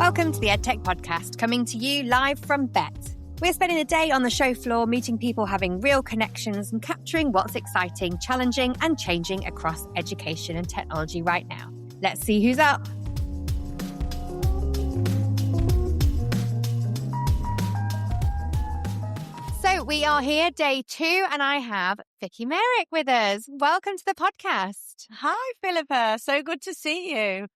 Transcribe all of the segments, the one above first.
Welcome to the EdTech Podcast, coming to you live from Bett. We're spending the day on the show floor, meeting people having real connections and capturing what's exciting, challenging and changing across education and technology right now. Let's see who's up. So we are here, day 2, and I have Vicky Merrick with us. Welcome to the podcast. Hi, Philippa. So good to see you.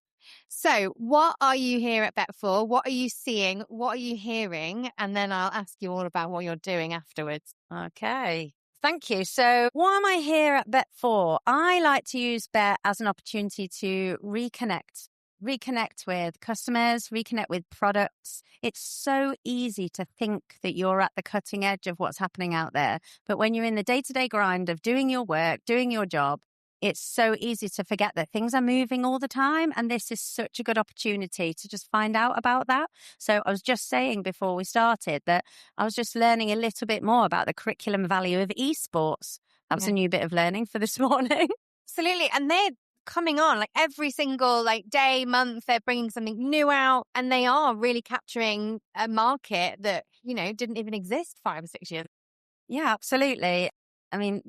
So what are you here at Bett for? What are you seeing? What are you hearing? And then I'll ask you all about what you're doing afterwards. Okay. Thank you. So why am I here at Bett for? I like to use Bett as an opportunity to reconnect with customers, reconnect with products. It's so easy to think that you're at the cutting edge of what's happening out there. But when you're in the day-to-day grind of doing your work, doing your job, it's so easy to forget that things are moving all the time. And this is such a good opportunity to just find out about that. So I was just saying before we started that I was just learning a little bit more about the curriculum value of esports. That was a new bit of learning for this morning. Absolutely. And they're coming on like every single day, month, they're bringing something new out, and they are really capturing a market that, didn't even exist 5 or 6 years. Yeah, absolutely. I mean,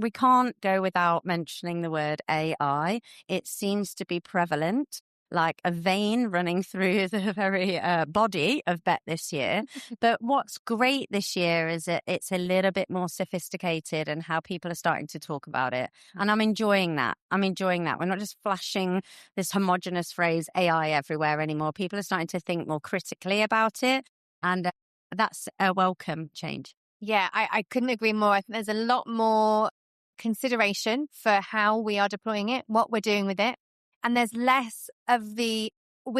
we can't go without mentioning the word AI. It seems to be prevalent, like a vein running through the very body of Bett this year. But what's great this year is that it's a little bit more sophisticated and how people are starting to talk about it. And I'm enjoying that. We're not just flashing this homogenous phrase AI everywhere anymore. People are starting to think more critically about it. And that's a welcome change. Yeah, I couldn't agree more. I think there's a lot more consideration for how we are deploying it, what we're doing with it. And there's less of we're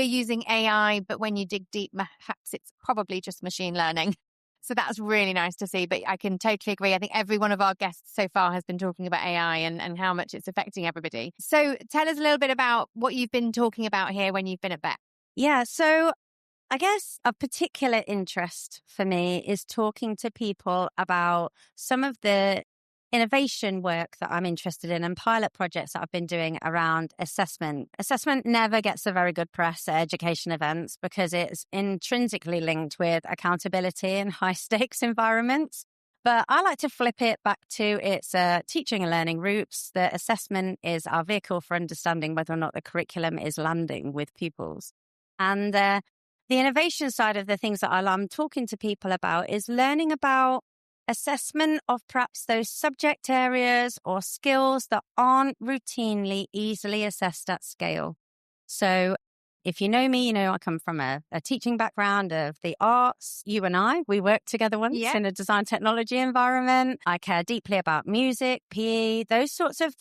using AI, but when you dig deep, perhaps it's probably just machine learning. So that's really nice to see. But I can totally agree. I think every one of our guests so far has been talking about AI and how much it's affecting everybody. So tell us a little bit about what you've been talking about here when you've been at Bett. Yeah, so I guess a particular interest for me is talking to people about some of the innovation work that I'm interested in and pilot projects that I've been doing around assessment. Assessment never gets a very good press at education events because it's intrinsically linked with accountability and high stakes environments. But I like to flip it back to its teaching and learning roots. The assessment is our vehicle for understanding whether or not the curriculum is landing with pupils. And the innovation side of the things that I'm talking to people about is learning about assessment of perhaps those subject areas or skills that aren't routinely easily assessed at scale. So if you know me, you know I come from a teaching background of the arts. You and we worked together once in a design technology environment. I care deeply about music, PE, those sorts of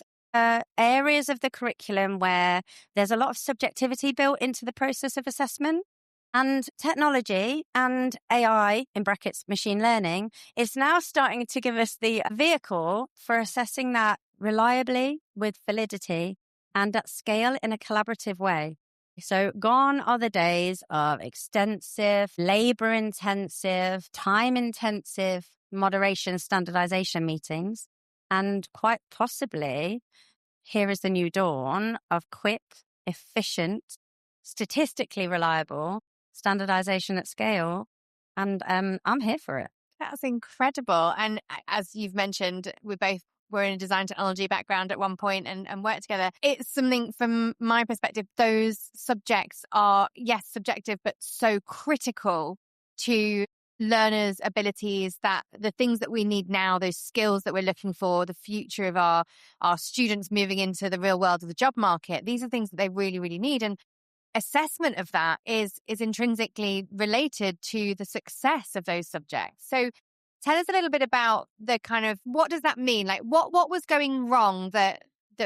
areas of the curriculum where there's a lot of subjectivity built into the process of assessment. And technology and AI, in brackets, machine learning, is now starting to give us the vehicle for assessing that reliably with validity and at scale in a collaborative way. So gone are the days of extensive, labor-intensive, time-intensive moderation standardization meetings. And quite possibly, here is the new dawn of quick, efficient, statistically reliable standardization at scale. And I'm here for it. That's incredible. And as you've mentioned, we're in a design technology background at one point and work together. It's something from my perspective, those subjects are, yes, subjective, but so critical to learners' abilities, that the things that we need now, those skills that we're looking for, the future of our students moving into the real world of the job market, these are things that they really, really need. And assessment of that is intrinsically related to the success of those subjects. So tell us a little bit about the kind of, what does that mean? Like what was going wrong that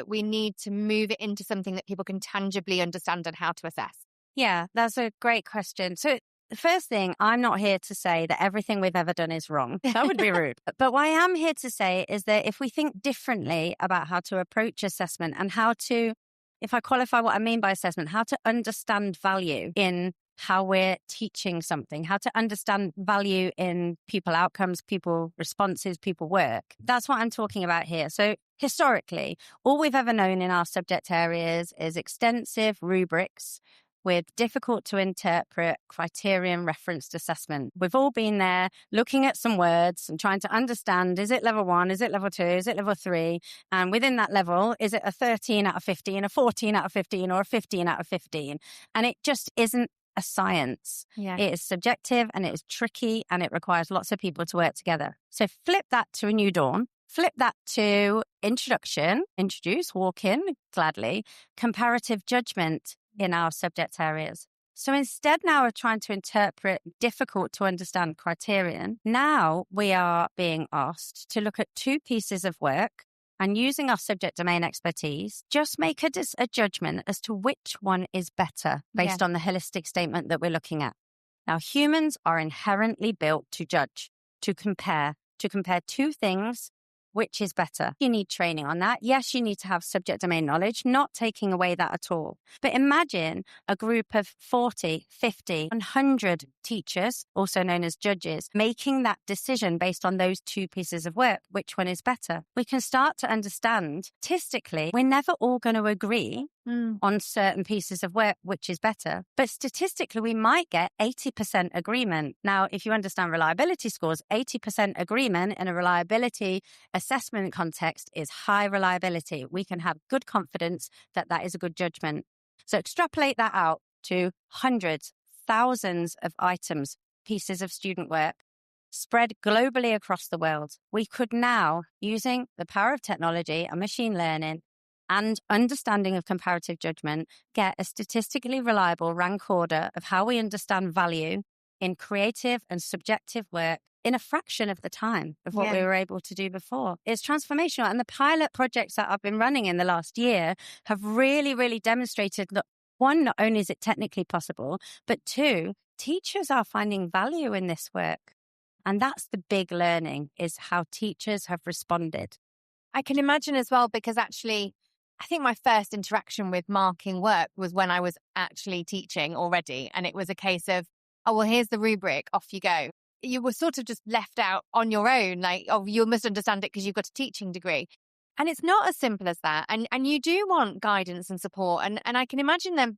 we need to move it into something that people can tangibly understand and how to assess? Yeah, that's a great question. So the first thing, I'm not here to say that everything we've ever done is wrong. That would be rude. But what I am here to say is that if we think differently about how to approach assessment and how to, if I qualify what I mean by assessment, how to understand value in how we're teaching something, how to understand value in pupil outcomes, pupil responses, pupil work. That's what I'm talking about here. So historically, all we've ever known in our subject areas is extensive rubrics with difficult to interpret criterion referenced assessment. We've all been there looking at some words and trying to understand, is it level 1? Is it level 2? Is it level 3? And within that level, is it a 13 out of 15, a 14 out of 15, or a 15 out of 15? And it just isn't a science. Yeah. It is subjective and it is tricky and it requires lots of people to work together. So flip that to a new dawn. Flip that to introduce, walk in, gladly, comparative judgment in our subject areas. So instead now of trying to interpret difficult to understand criterion, now we are being asked to look at two pieces of work and using our subject domain expertise, just make a judgment as to which one is better based on the holistic statement that we're looking at. Now, humans are inherently built to judge, to compare two things. Which is better? You need training on that. Yes, you need to have subject domain knowledge, not taking away that at all. But imagine a group of 40, 50, 100 teachers, also known as judges, making that decision based on those two pieces of work. Which one is better? We can start to understand, statistically, we're never all going to agree on certain pieces of work, which is better. But statistically, we might get 80% agreement. Now, if you understand reliability scores, 80% agreement in a reliability assessment context is high reliability. We can have good confidence that that is a good judgment. So extrapolate that out to hundreds, thousands of items, pieces of student work spread globally across the world. We could now, using the power of technology and machine learning and understanding of comparative judgment, get a statistically reliable rank order of how we understand value in creative and subjective work in a fraction of the time of what we were able to do before. It's transformational. And the pilot projects that I've been running in the last year have really, really demonstrated that, one, not only is it technically possible, but two, teachers are finding value in this work. And that's the big learning, is how teachers have responded. I can imagine as well, because actually, I think my first interaction with marking work was when I was actually teaching already. And it was a case of, oh, well, here's the rubric, off you go. You were sort of just left out on your own, like, oh, you must understand it because you've got a teaching degree. And it's not as simple as that. And you do want guidance and support. And I can imagine them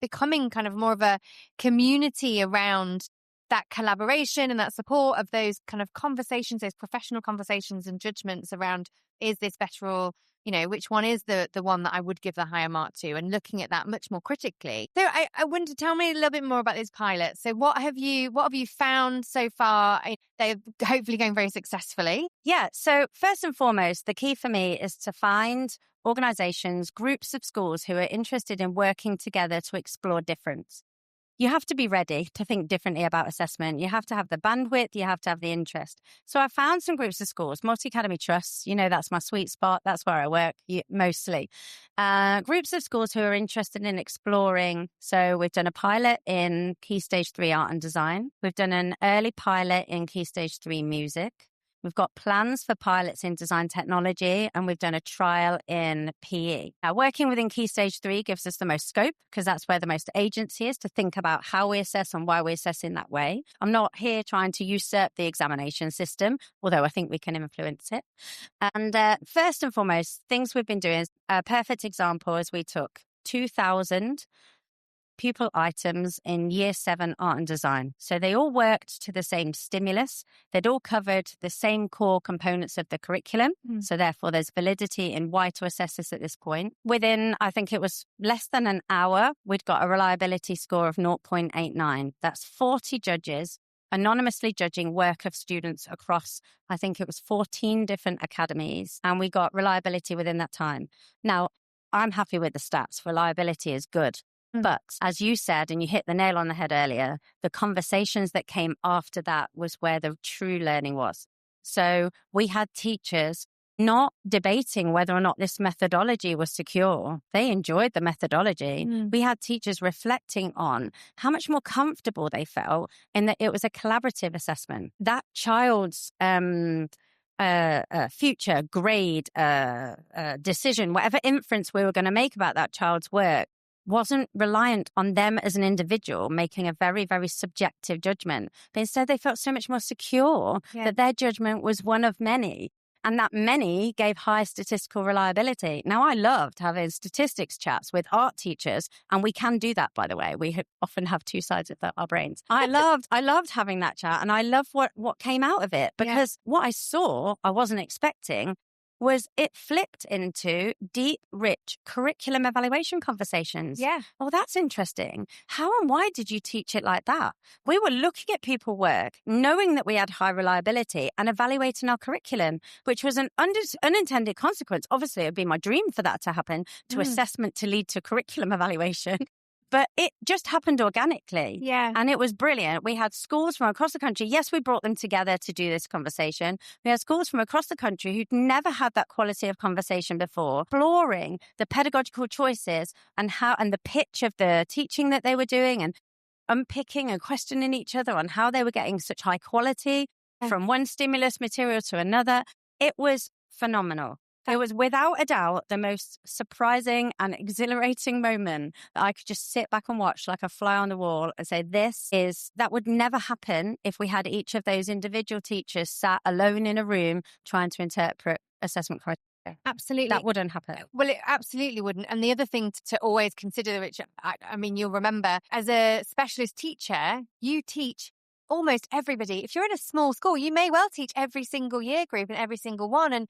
becoming kind of more of a community around that collaboration and that support of those kind of conversations, those professional conversations and judgments around, is this better, or, you know, which one is the one that I would give the higher mark to, and looking at that much more critically. So I wanted to tell me a little bit more about these pilots. So what have you found so far? They're hopefully going very successfully. Yeah. So first and foremost, the key for me is to find organizations, groups of schools who are interested in working together to explore difference. You have to be ready to think differently about assessment. You have to have the bandwidth. You have to have the interest. So I found some groups of schools, multi-academy trusts. You know, that's my sweet spot. That's where I work mostly. Groups of schools who are interested in exploring. So we've done a pilot in Key Stage 3 art and design. We've done an early pilot in Key Stage 3 music. We've got plans for pilots in design technology, and we've done a trial in PE. Now, working within Key Stage 3 gives us the most scope, because that's where the most agency is to think about how we assess and why we assess in that way. I'm not here trying to usurp the examination system, although I think we can influence it. And first and foremost, things we've been doing, a perfect example is we took 2,000 pupil items in Year 7 art and design. So they all worked to the same stimulus. They'd all covered the same core components of the curriculum. So therefore, there's validity in why to assess this at this point. Within, I think it was less than an hour, we'd got a reliability score of 0.89. That's 40 judges anonymously judging work of students across, I think it was 14 different academies. And we got reliability within that time. Now, I'm happy with the stats. Reliability is good. But as you said, and you hit the nail on the head earlier, the conversations that came after that was where the true learning was. So we had teachers not debating whether or not this methodology was secure. They enjoyed the methodology. We had teachers reflecting on how much more comfortable they felt in that it was a collaborative assessment. That child's future grade, decision, whatever inference we were going to make about that child's work, wasn't reliant on them as an individual making a very, very subjective judgment. But instead, they felt so much more secure that their judgment was one of many. and that many gave high statistical reliability. Now, I loved having statistics chats with art teachers, and we can do that, by the way. We often have two sides of our brains. I loved having that chat, and I love what came out of it, because what I saw, I wasn't expecting, was it flipped into deep, rich curriculum evaluation conversations. Yeah. Oh, that's interesting. How and why did you teach it like that? We were looking at people work, knowing that we had high reliability, and evaluating our curriculum, which was an unintended consequence. Obviously, it would be my dream for that to happen, to assessment to lead to curriculum evaluation. But it just happened organically. Yeah. And it was brilliant. We had schools from across the country. Yes, we brought them together to do this conversation. We had schools from across the country who'd never had that quality of conversation before, exploring the pedagogical choices and the pitch of the teaching that they were doing, and unpicking and questioning each other on how they were getting such high quality from one stimulus material to another. It was phenomenal. It was without a doubt the most surprising and exhilarating moment that I could just sit back and watch like a fly on the wall and say, that would never happen if we had each of those individual teachers sat alone in a room trying to interpret assessment criteria. Absolutely. That wouldn't happen. Well, it absolutely wouldn't. And the other thing to always consider, which I mean, you'll remember, as a specialist teacher, you teach almost everybody. If you're in a small school, you may well teach every single year group and every single one. And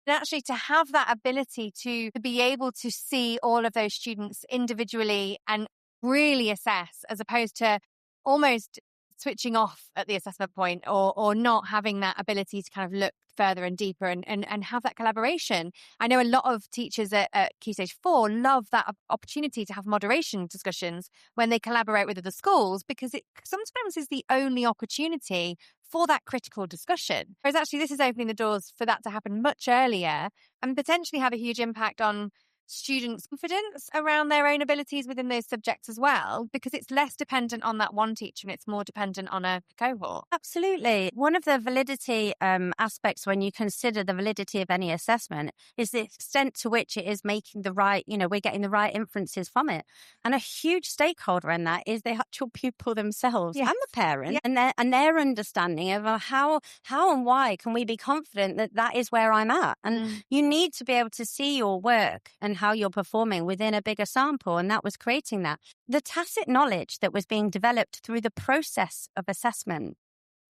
actually to have that ability to be able to see all of those students individually and really assess, as opposed to almost switching off at the assessment point, or not having that ability to kind of look further and deeper and have that collaboration. I know a lot of teachers at Key Stage 4 love that opportunity to have moderation discussions when they collaborate with other schools, because it sometimes is the only opportunity for that critical discussion. Whereas actually this is opening the doors for that to happen much earlier and potentially have a huge impact on students' confidence around their own abilities within those subjects as well, because it's less dependent on that one teacher and it's more dependent on a cohort. Absolutely. One of the validity aspects when you consider the validity of any assessment is the extent to which it is making the right, we're getting the right inferences from it. And a huge stakeholder in that is the actual pupil themselves and the parent and their understanding of how and why can we be confident that that is where I'm at. And you need to be able to see your work and how you're performing within a bigger sample. And that was creating that. The tacit knowledge that was being developed through the process of assessment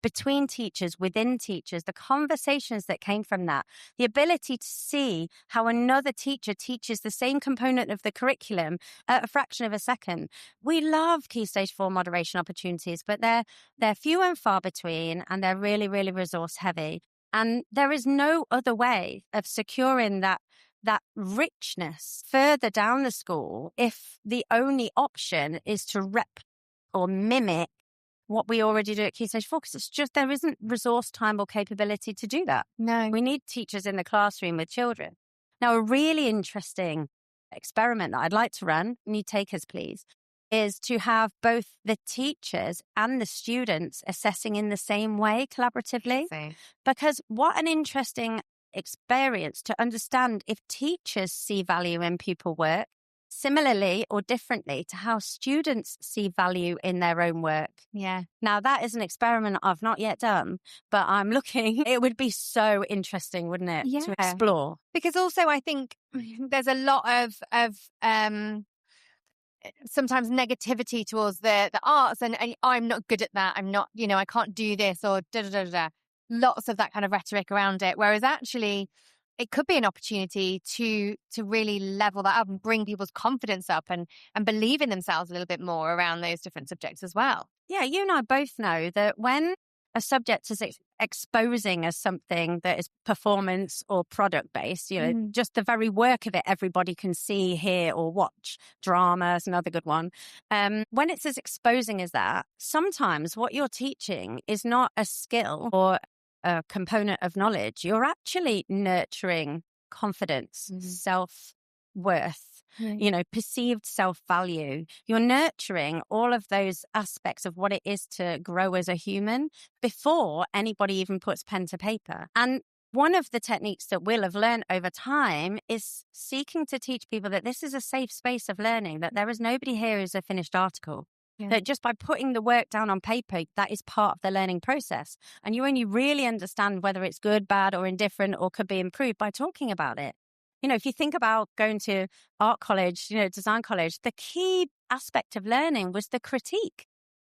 between teachers, within teachers, the conversations that came from that, the ability to see how another teacher teaches the same component of the curriculum at a fraction of a second. We love Key Stage 4 moderation opportunities, but they're few and far between, and they're really, really resource heavy. And there is no other way of securing that richness further down the school if the only option is to rep or mimic what we already do at Key Stage 4, because it's just there isn't resource, time or capability to do that. No. We need teachers in the classroom with children. Now, a really interesting experiment that I'd like to run, need takers please, is to have both the teachers and the students assessing in the same way collaboratively. Because what an interesting experience to understand if teachers see value in pupil work similarly or differently to how students see value in their own work. Yeah. Now, that is an experiment I've not yet done, but I'm looking. It would be so interesting, wouldn't it, to explore? Because also I think there's a lot of sometimes negativity towards the arts and I'm not good at that. I'm not, I can't do this or da-da-da-da. Lots of that kind of rhetoric around it. Whereas actually it could be an opportunity to really level that up and bring people's confidence up and believe in themselves a little bit more around those different subjects as well. Yeah, you and I both know that when a subject is exposing as something that is performance or product based, just the very work of it, everybody can see, hear or watch. Drama is another good one. When it's as exposing as that, sometimes what you're teaching is not a skill or a component of knowledge. You're actually nurturing confidence, self-worth, perceived self-value. You're nurturing all of those aspects of what it is to grow as a human before anybody even puts pen to paper. And one of the techniques that we'll have learned over time is seeking to teach people that this is a safe space of learning, that there is nobody here who's a finished article. That just by putting the work down on paper, that is part of the learning process. And you only really understand whether it's good, bad, or indifferent, or could be improved by talking about it. If you think about going to art college, design college, the key aspect of learning was the critique,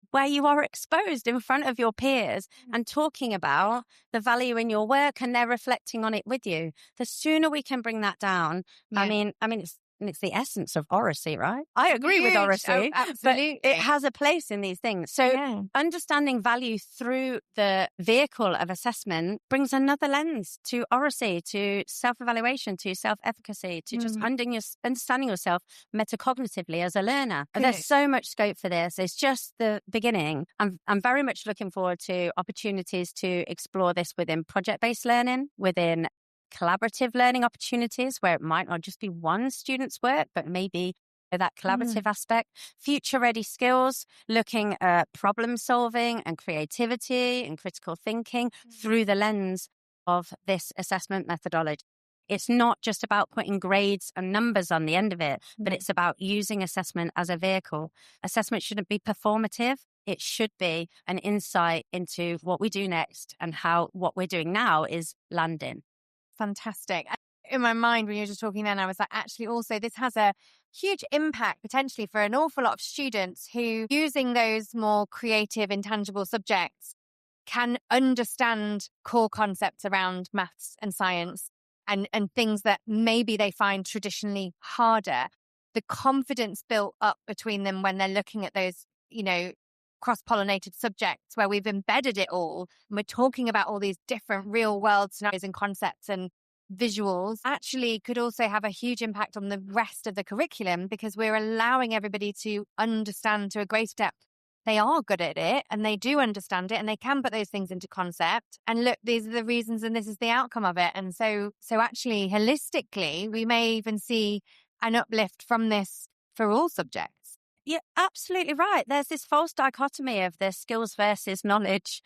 where you are exposed in front of your peers and talking about the value in your work, and they're reflecting on it with you. The sooner we can bring that down, I mean, it's the essence of oracy, right? I agree with oracy, but it has a place in these things. So understanding value through the vehicle of assessment brings another lens to oracy, to self-evaluation, to self-efficacy, to just understanding yourself metacognitively as a learner. There's so much scope for this. It's just the beginning. I'm very much looking forward to opportunities to explore this within project-based learning, within collaborative learning opportunities where it might not just be one student's work, but maybe that collaborative aspect, future-ready skills, looking at problem solving and creativity and critical thinking through the lens of this assessment methodology. It's not just about putting grades and numbers on the end of it, but it's about using assessment as a vehicle. Assessment shouldn't be performative. It should be an insight into what we do next and how what we're doing now is landing. Fantastic. In my mind, when you were just talking then, I was like, actually, also, this has a huge impact potentially for an awful lot of students who, using those more creative, intangible subjects, can understand core concepts around maths and science and things that maybe they find traditionally harder. The confidence built up between them when they're looking at those, cross-pollinated subjects where we've embedded it all and we're talking about all these different real world scenarios and concepts and visuals, actually could also have a huge impact on the rest of the curriculum, because we're allowing everybody to understand to a greater depth. They are good at it and they do understand it and they can put those things into concept. And look, these are the reasons and this is the outcome of it. And so actually, holistically, we may even see an uplift from this for all subjects. You're absolutely right. There's this false dichotomy of the skills versus knowledge,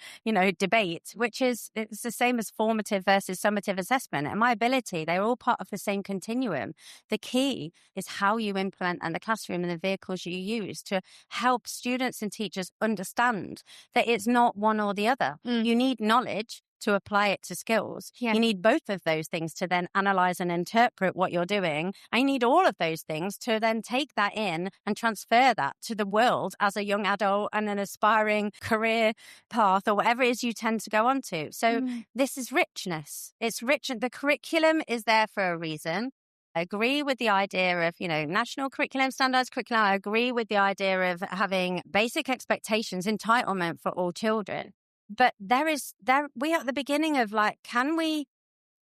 debate, which it's the same as formative versus summative assessment. And my ability, they're all part of the same continuum. The key is how you implement in the classroom and the vehicles you use to help students and teachers understand that it's not one or the other. You need knowledge to apply it to skills. You need both of those things to then analyze and interpret what you're doing. I need all of those things to then take that in and transfer that to the world as a young adult and an aspiring career path or whatever it is you tend to go on to. So this is richness. It's rich. The curriculum is there for a reason. I agree with the idea of, national curriculum, standardized curriculum. I agree with the idea of having basic expectations, entitlement for all children. But we are at the beginning of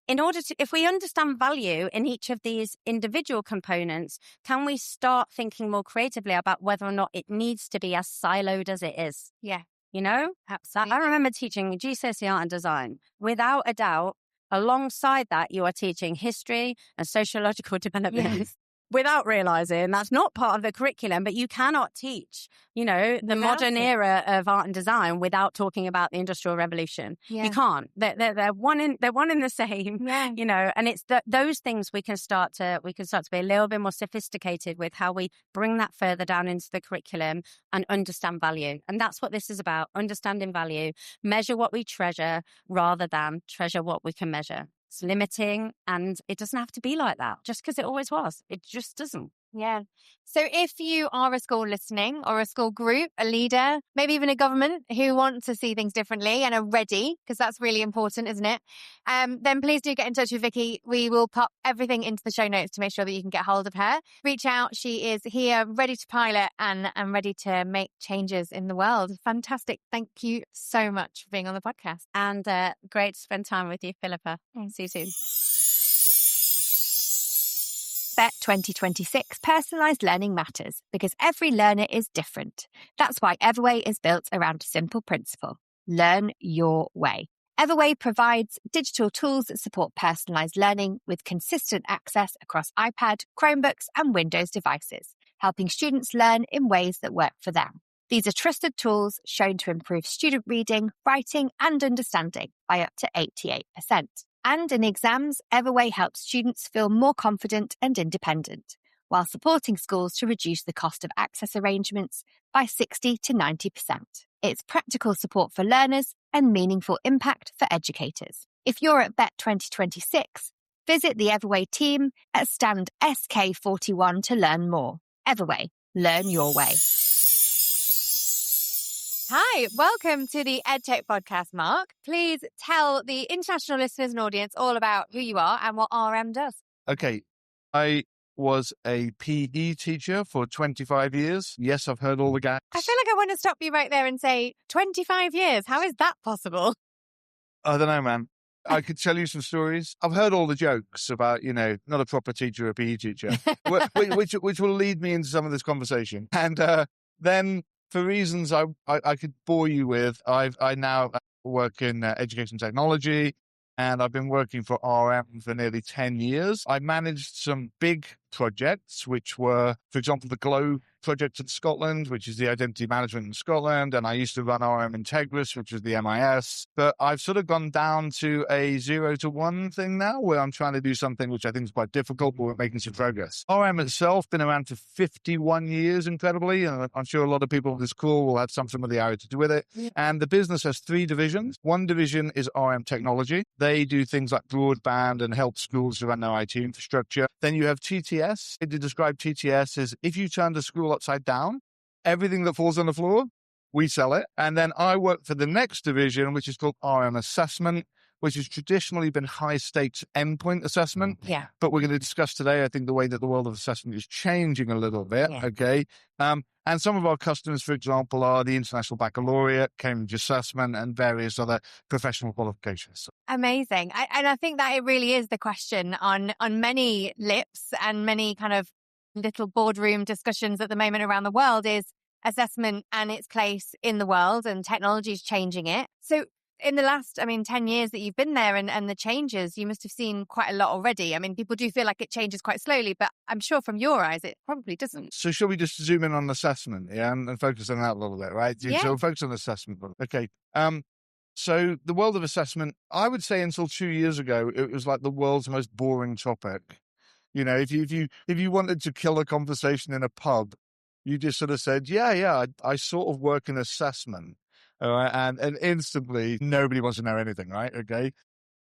if we understand value in each of these individual components, can we start thinking more creatively about whether or not it needs to be as siloed as it is? Yeah. Absolutely. I remember teaching GCSE art and design. Without a doubt, alongside that, you are teaching history and sociological development. Without realizing that's not part of the curriculum, but you cannot teach, the modern era of art and design without talking about the Industrial Revolution. You can't. They're one in the same. And it's those things we can start to be a little bit more sophisticated with how we bring that further down into the curriculum and understand value. And that's what this is about: understanding value, measure what we treasure rather than treasure what we can measure. It's limiting, and it doesn't have to be like that just because it always was. It just doesn't. Yeah. So if you are a school listening, or a school group, a leader, maybe even a government who want to see things differently and are ready, because that's really important, isn't it? Then please do get in touch with Vicky. We will pop everything into the show notes to make sure that you can get hold of her. Reach out. She is here, ready to pilot and ready to make changes in the world. Fantastic. Thank you so much for being on the podcast. And great to spend time with you, Philippa. See you soon. Bett 2026 Personalised Learning matters because every learner is different. That's why Everway is built around a simple principle: learn your way. Everway provides digital tools that support personalised learning with consistent access across iPad, Chromebooks and Windows devices, helping students learn in ways that work for them. These are trusted tools shown to improve student reading, writing and understanding by up to 88%. And in exams, Everway helps students feel more confident and independent. while supporting schools to reduce the cost of access arrangements by 60 to 90%. It's practical support for learners and meaningful impact for educators. If you're at Bett 2026, visit the Everway team at stand SK41 to learn more. Everway, learn your way. Hi, welcome to the EdTech podcast, Mark. Please tell the international listeners and audience all about who you are and what RM does. Okay, I was a PE teacher for 25 years. Yes, I've heard all the gaps. I feel like I want to stop you right there and say 25 years. How is that possible? I don't know, man. I could tell you some stories. I've heard all the jokes about, not a proper teacher, a PE teacher, which will lead me into some of this conversation. And then, for reasons I could bore you with, I now work in education technology, and I've been working for RM for nearly 10 years. I managed some big projects, which were, for example, the GLOW project in Scotland, which is the identity management in Scotland. And I used to run RM Integris, which was the MIS. But I've sort of gone down to a 0 to 1 thing now, where I'm trying to do something which I think is quite difficult, but we're making some progress. RM itself been around for 51 years, incredibly. And I'm sure a lot of people on this call will have some familiarity with it. Yeah. And the business has 3 divisions. One division is RM Technology. They do things like broadband and help schools to run their IT infrastructure. Then you have TTS. To describe TTS is if you turn the school upside down, everything that falls on the floor, we sell it. And then I work for the next division, which is called RM Assessment, which has traditionally been high stakes endpoint assessment. Yeah. But we're going to discuss today, I think, the way that the world of assessment is changing a little bit. Yeah. Okay. And some of our customers, for example, are the International Baccalaureate, Cambridge Assessment, and various other professional qualifications. Amazing. And I think that it really is the question on many lips and many kind of little boardroom discussions at the moment around the world is assessment and its place in the world, and technology is changing it. So in the last, 10 years that you've been there and the changes, you must have seen quite a lot already. People do feel like it changes quite slowly, but I'm sure from your eyes, it probably doesn't. So shall we just zoom in on assessment, and focus on that a little bit, right? Yeah. So we'll focus on assessment. Okay. So the world of assessment, I would say until 2 years ago, it was like the world's most boring topic. If you wanted to kill a conversation in a pub, you just sort of said, I sort of work in assessment. All right, and instantly nobody wants to know anything, right? Okay.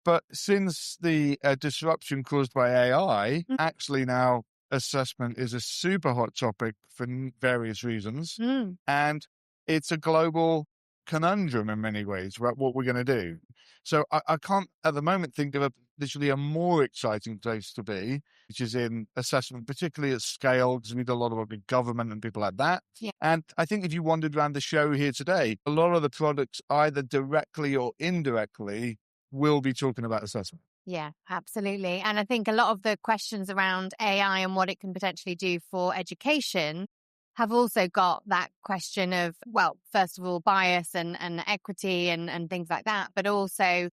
But since the disruption caused by AI, actually now assessment is a super hot topic for various reasons. And it's a global conundrum in many ways about what we're going to do. So I can't at the moment think of literally a more exciting place to be, which is in assessment, particularly at scale, because we do a lot of work with government and people like that. Yeah. And I think if you wandered around the show here today, a lot of the products, either directly or indirectly, will be talking about assessment. Yeah, absolutely. And I think a lot of the questions around AI and what it can potentially do for education have also got that question of, well, first of all, bias and equity and things like that, but also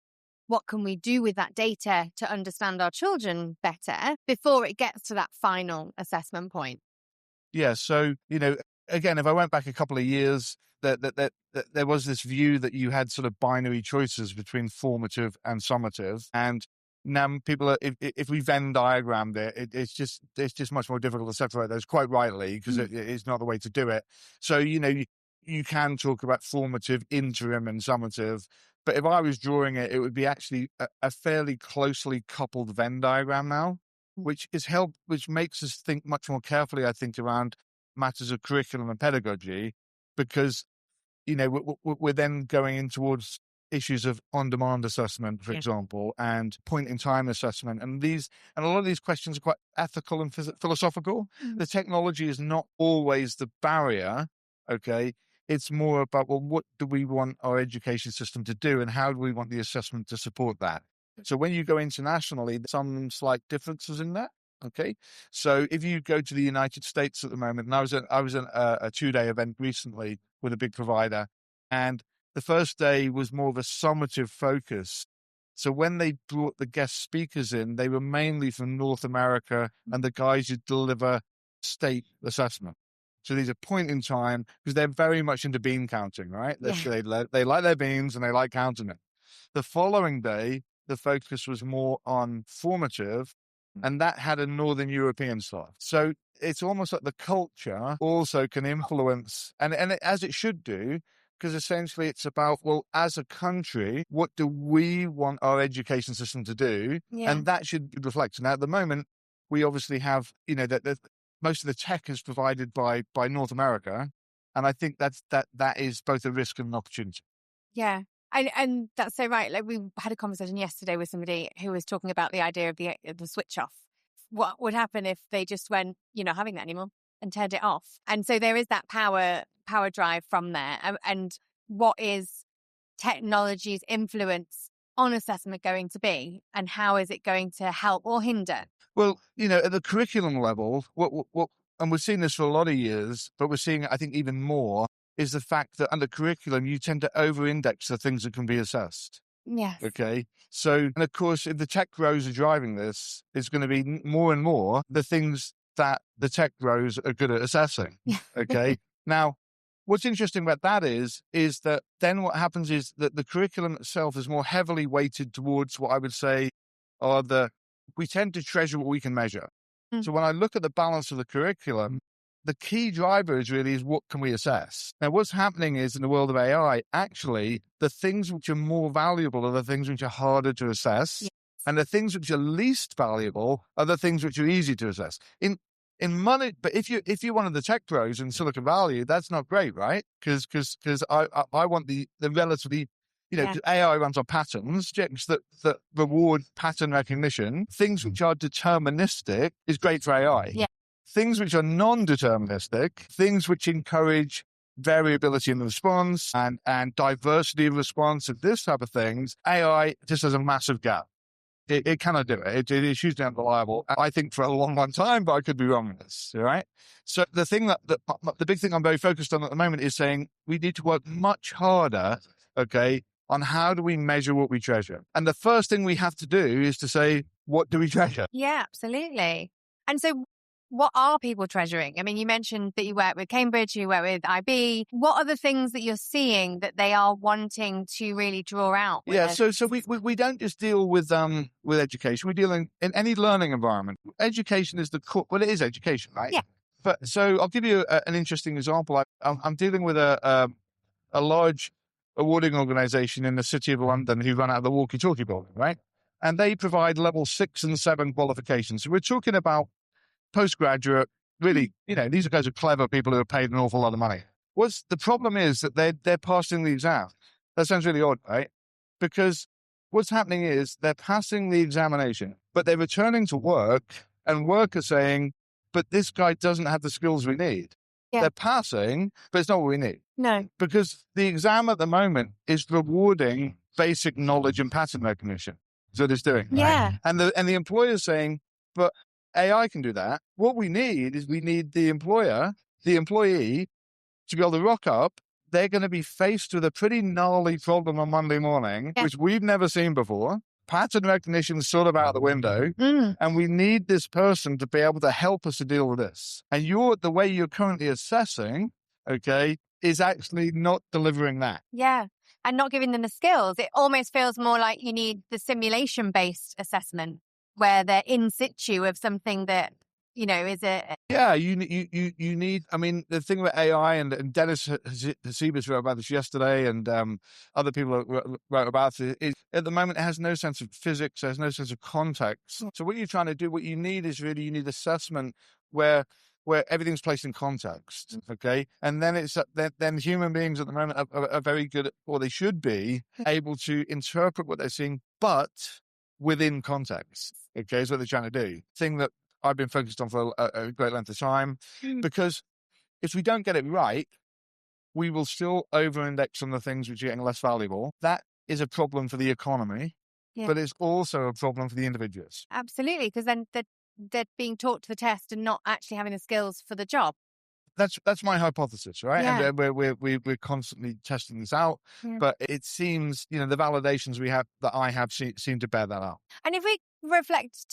what can we do with that data to understand our children better before it gets to that final assessment point? Yeah. So, again, if I went back a couple of years, that there was this view that you had sort of binary choices between formative and summative. And now people are, if we Venn diagrammed it, it's just much more difficult to separate those, quite rightly, because it's not the way to do it. So, you can talk about formative, interim, and summative. But if I was drawing it, it would be actually a fairly closely coupled Venn diagram now, which makes us think much more carefully, I think, around matters of curriculum and pedagogy, because, we're then going in towards issues of on-demand assessment, for example, and point-in-time assessment. And a lot of these questions are quite ethical and philosophical. The technology is not always the barrier, okay? It's more about, well, what do we want our education system to do, and how do we want the assessment to support that? So when you go internationally, there's some slight differences in that. Okay. So if you go to the United States at the moment, and I was at a 2-day event recently with a big provider, and the first day was more of a summative focus. So when they brought the guest speakers in, they were mainly from North America and the guys who deliver state assessment. So these are point in time, because they're very much into bean counting, right? Yeah. They like their beans and they like counting it. The following day, the focus was more on formative, and that had a Northern European slant. So it's almost like the culture also can influence, and as it should do, because essentially it's about, well, as a country, what do we want our education system to do? Yeah. And that should be reflected. Now, at the moment, we obviously have, that most of the tech is provided by North America. And I think that is both a risk and an opportunity. Yeah. And that's so right. Like, we had a conversation yesterday with somebody who was talking about the idea of the switch off. What would happen if they just went, you're not having that anymore, and turned it off? And so there is that power drive from there. And what is technology's influence on assessment going to be, and how is it going to help or hinder? Well, at the curriculum level, what and we've seen this for a lot of years, but we're seeing it, I think, even more, is the fact that under curriculum, you tend to over-index the things that can be assessed. Yes. Okay. So, and of course, if the tech bros are driving this, it's going to be more and more the things that the tech bros are good at assessing. Okay. Now, what's interesting about that is that then what happens is that the curriculum itself is more heavily weighted towards what I would say are we tend to treasure what we can measure. So when I look at the balance of the curriculum, the key driver is what can we assess? Now, what's happening is in the world of AI, actually, the things which are more valuable are the things which are harder to assess. Yes. And the things which are least valuable are the things which are easy to assess. In money, but if you're one of the tech pros in Silicon Valley, that's not great, right? Because I want the relatively, AI runs on patterns, objects that reward pattern recognition. Things which are deterministic is great for AI. Yeah. Things which are non-deterministic, things which encourage variability in the response and diversity of response and this type of things, AI just has a massive gap. It cannot do it. It is hugely unreliable, I think, for a long, long time, but I could be wrong on this, all right? So the thing the big thing I'm very focused on at the moment is saying we need to work much harder, okay, on how do we measure what we treasure. And the first thing we have to do is to say, what do we treasure? Yeah, absolutely. And so what are people treasuring? I mean, you mentioned that you work with Cambridge, you work with IB. What are the things that you're seeing that they are wanting to really draw out? Yeah, so we don't just deal with education. We deal in any learning environment. Education is the core. Well, it is education, right? Yeah. But so I'll give you an interesting example. I'm dealing with a large awarding organization in the city of London who run out of the walkie-talkie building, right? And they provide level 6 and 7 qualifications. So we're talking about postgraduate, really, these guys are clever people who are paid an awful lot of money. What's the problem is that they're passing the exam. That sounds really odd, right? Because what's happening is they're passing the examination, but they're returning to work and work are saying, but this guy doesn't have the skills we need. Yeah. They're passing, but it's not what we need. No. Because the exam at the moment is rewarding basic knowledge and pattern recognition. That's what it's doing. Yeah. Right? And the employer's saying, but AI can do that. What we need is the employee to be able to rock up. They're going to be faced with a pretty gnarly problem on Monday morning, which we've never seen before. Pattern recognition is sort of out the window. And we need this person to be able to help us to deal with this. And the way you're currently assessing, okay, is actually not delivering that. Yeah. And not giving them the skills. It almost feels more like you need the simulation-based assessment, where they're in situ of something that, is a... Yeah, you need, I mean, the thing with AI, and Dennis Hassibis wrote about this yesterday, and other people wrote about it, is at the moment it has no sense of physics, it has no sense of context. So what you're trying to do, what you need is really, you need assessment where everything's placed in context, okay? And then then human beings at the moment are very good at, or they should be, able to interpret what they're seeing, but within context, okay, is what they're trying to do. Thing that I've been focused on for a great length of time, because if we don't get it right, we will still over-index on the things which are getting less valuable. That is a problem for the economy, but it's also a problem for the individuals. Absolutely, because then they're being taught to the test and not actually having the skills for the job. That's my hypothesis, right? Yeah. And we're constantly testing this out, but it seems, the validations I have seem to bear that out. And if we reflect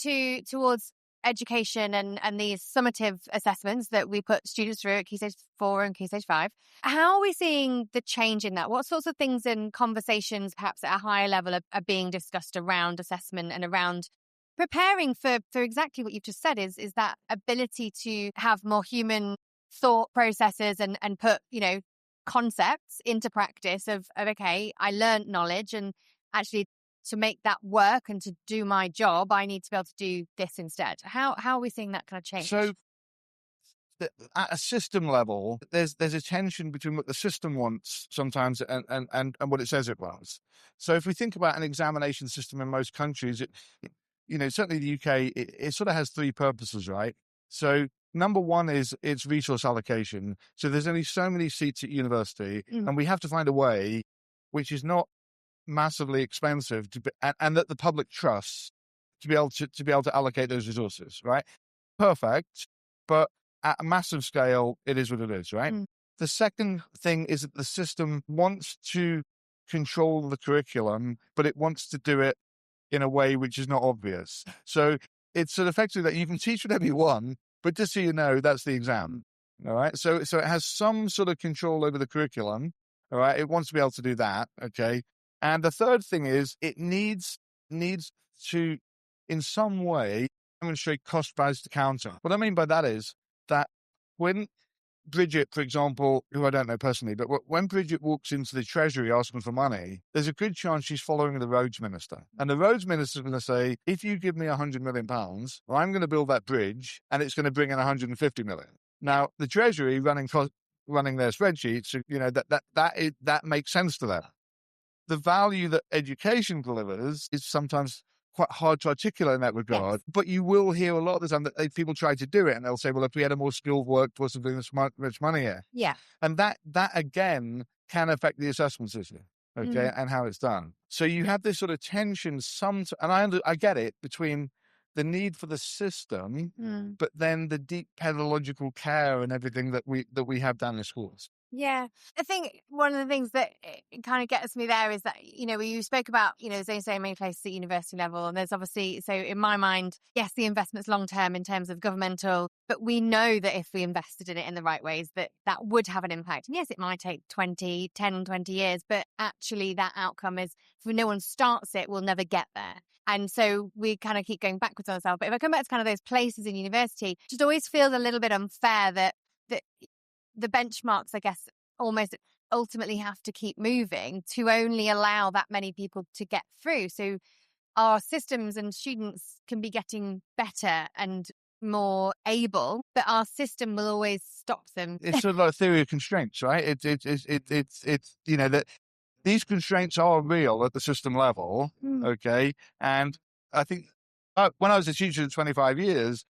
towards education and these summative assessments that we put students through at Key Stage 4 and Key Stage 5, how are we seeing the change in that? What sorts of things and conversations, perhaps at a higher level, are being discussed around assessment and around preparing for exactly what you've just said is that ability to have more human thought processes and put, concepts into practice of okay, I learned knowledge, and actually to make that work and to do my job, I need to be able to do this instead. How are we seeing that kind of change? So at a system level, there's a tension between what the system wants sometimes and what it says it wants. So if we think about an examination system in most countries, certainly the UK, it sort of has three purposes, right? So number one is its resource allocation. So there's only so many seats at university, and we have to find a way which is not massively expensive and that the public trusts to be able to allocate those resources, right? Perfect, but at a massive scale, it is what it is, right? The second thing is that the system wants to control the curriculum, but it wants to do it in a way which is not obvious. So it's sort of effectively that you can teach whatever you want, but just so you know, that's the exam. All right. So it has some sort of control over the curriculum. All right. It wants to be able to do that. Okay. And the third thing is it needs to, in some way, demonstrate cost price to counter. What I mean by that is that when Bridget, for example, who I don't know personally, but when Bridget walks into the Treasury asking for money, there's a good chance she's following the roads minister. And the roads minister is going to say, if you give me £100 million, well, I'm going to build that bridge and it's going to bring in 150 million. Now, the Treasury running their spreadsheets, that makes sense to them. The value that education delivers is sometimes quite hard to articulate in that regard, but you will hear a lot of the time that people try to do it and they'll say, well, if we had a more skilled workforce and doing this much money here. Yeah. And that again can affect the assessment system, okay, and how it's done. So you have this sort of tension and I get it, between the need for the system, but then the deep pedagogical care and everything that we have down in schools. Yeah. I think one of the things that it kind of gets me there is that, you spoke about, there's only so many places at university level. And there's obviously, so in my mind, yes, the investment's long-term in terms of governmental, but we know that if we invested in it in the right ways, that would have an impact. And yes, it might take 10, 20 years, but actually that outcome is, if no one starts it, we'll never get there. And so we kind of keep going backwards on ourselves. But if I come back to kind of those places in university, it just always feels a little bit unfair that the benchmarks, I guess, almost ultimately have to keep moving to only allow that many people to get through. So our systems and students can be getting better and more able, but our system will always stop them. It's sort of like a theory of constraints, right? It's that these constraints are real at the system level, okay? And I think when I was a teacher for 25 years,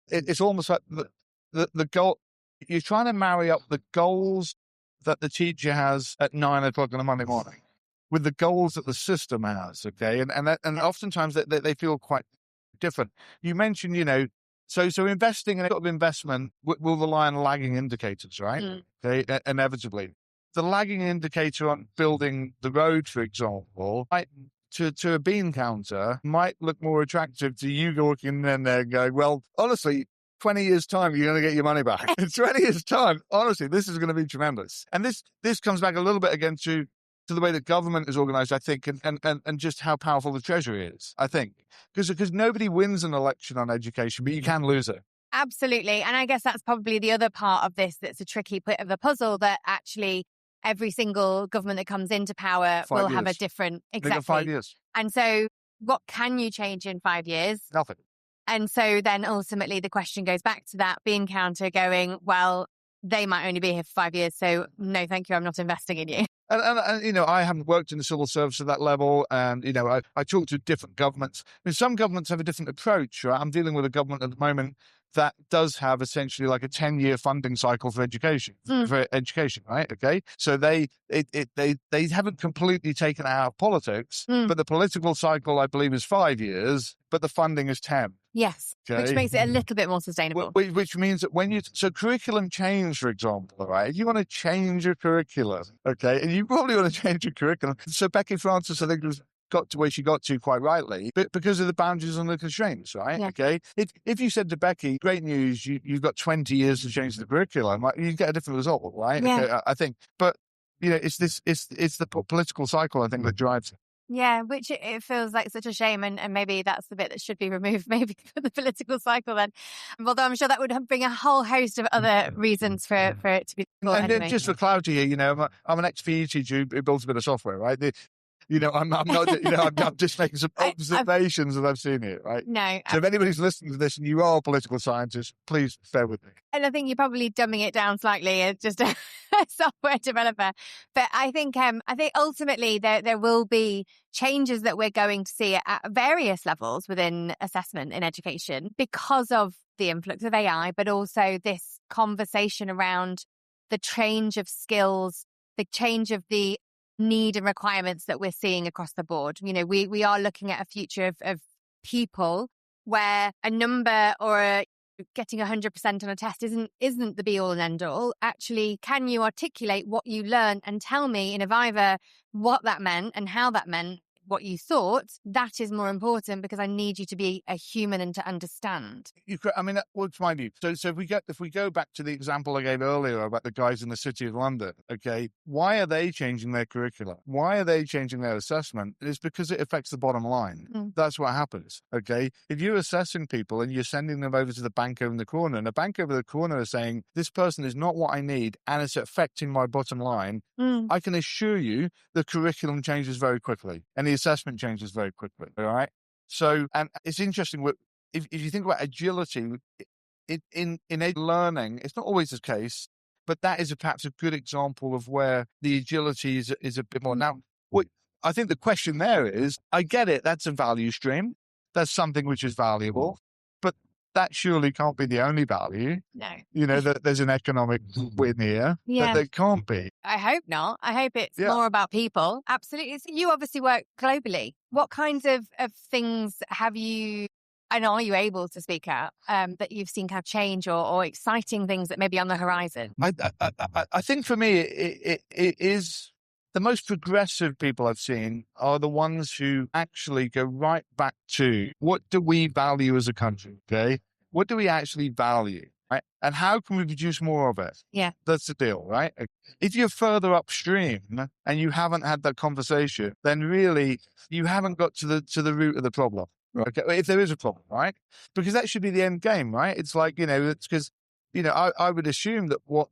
it's almost like the goal. You're trying to marry up the goals that the teacher has at 9 o'clock on a Monday morning with the goals that the system has, okay? And oftentimes they feel quite different. You mentioned, so investing in a sort of investment will rely on lagging indicators, right? Okay, inevitably. The lagging indicator on building the road, for example, to a bean counter might look more attractive to you walking in there going, well, honestly, 20 years' time, you're going to get your money back. In 20 years' time, honestly, this is going to be tremendous. And this comes back a little bit again to the way that government is organized, I think, and just how powerful the Treasury is, I think. Because nobody wins an election on education, but you can lose it. Absolutely. And I guess that's probably the other part of this that's a tricky bit of the puzzle, that actually every single government that comes into power will have a different... Exactly. They've got 5 years. And so what can you change in 5 years? Nothing. And so then ultimately the question goes back to that bean counter going, well, they might only be here for 5 years, so no, thank you, I'm not investing in you. And I haven't worked in the civil service at that level, and, I talk to different governments. I mean, some governments have a different approach, right? I'm dealing with a government at the moment that does have essentially like a 10-year funding cycle for education, right? Okay. So they haven't completely taken it out of politics, but the political cycle, I believe, is 5 years, but the funding is 10. Yes. Okay. Which makes it a little bit more sustainable. Which means that so curriculum change, for example, right? If you want to change your curriculum, okay, and you probably want to change your curriculum. So Becky Francis, I think, got to where she got to quite rightly, but because of the boundaries and the constraints, right? Yeah. Okay. If you said to Becky, great news, you've got 20 years to change the curriculum, you get a different result, right? Yeah. Okay, I think. But, it's the political cycle, I think, that drives it. Yeah, which it feels like such a shame, and maybe that's the bit that should be removed, maybe for the political cycle then. Although I'm sure that would bring a whole host of other reasons for it to be difficult And anyway. just for clarity here, I'm an ex-PE teacher who builds a bit of software, right? I'm not, I'm just making some observations that I've seen here, right? No. So if anybody's listening to this and you are a political scientist, please bear with me. And I think you're probably dumbing it down slightly as just a software developer. But I think ultimately there will be changes that we're going to see at various levels within assessment in education because of the influx of AI, but also this conversation around the change of skills, the change of the need and requirements that we're seeing across the board. We are looking at a future of people where a number or getting 100% on a test isn't the be all and end all. Actually, can you articulate what you learned and tell me in a Viva what that meant and how that meant what you thought? That is more important because I need you to be a human and to understand. What's my view? So if we go back to the example I gave earlier about the guys in the City of London, okay, why are they changing their curricula? Why are they changing their assessment? It's because it affects the bottom line. That's what happens, okay? If you're assessing people and you're sending them over to the bank over in the corner, and the bank over the corner is saying, this person is not what I need and it's affecting my bottom line, I can assure you the curriculum changes very quickly and the assessment changes very quickly, all right? So, and it's interesting, if you think about agility, in learning, it's not always the case, but that is perhaps a good example of where the agility is a bit more. Now, I think the question there is, I get it, that's a value stream, that's something which is valuable, but that surely can't be the only value. No. That there's an economic win here. Yeah. That can't be. I hope not. I hope it's more about people. Absolutely. So you obviously work globally. What kinds of things have you, and are you able to speak out that you've seen kind of change or exciting things that may be on the horizon? I think for me, it is the most progressive people I've seen are the ones who actually go right back to what do we value as a country, okay? What do we actually value, right? And how can we produce more of it? Yeah. That's the deal, right? If you're further upstream and you haven't had that conversation, then really you haven't got to the root of the problem, right? If there is a problem, right? Because that should be the end game, right? It's like, it's because I would assume that what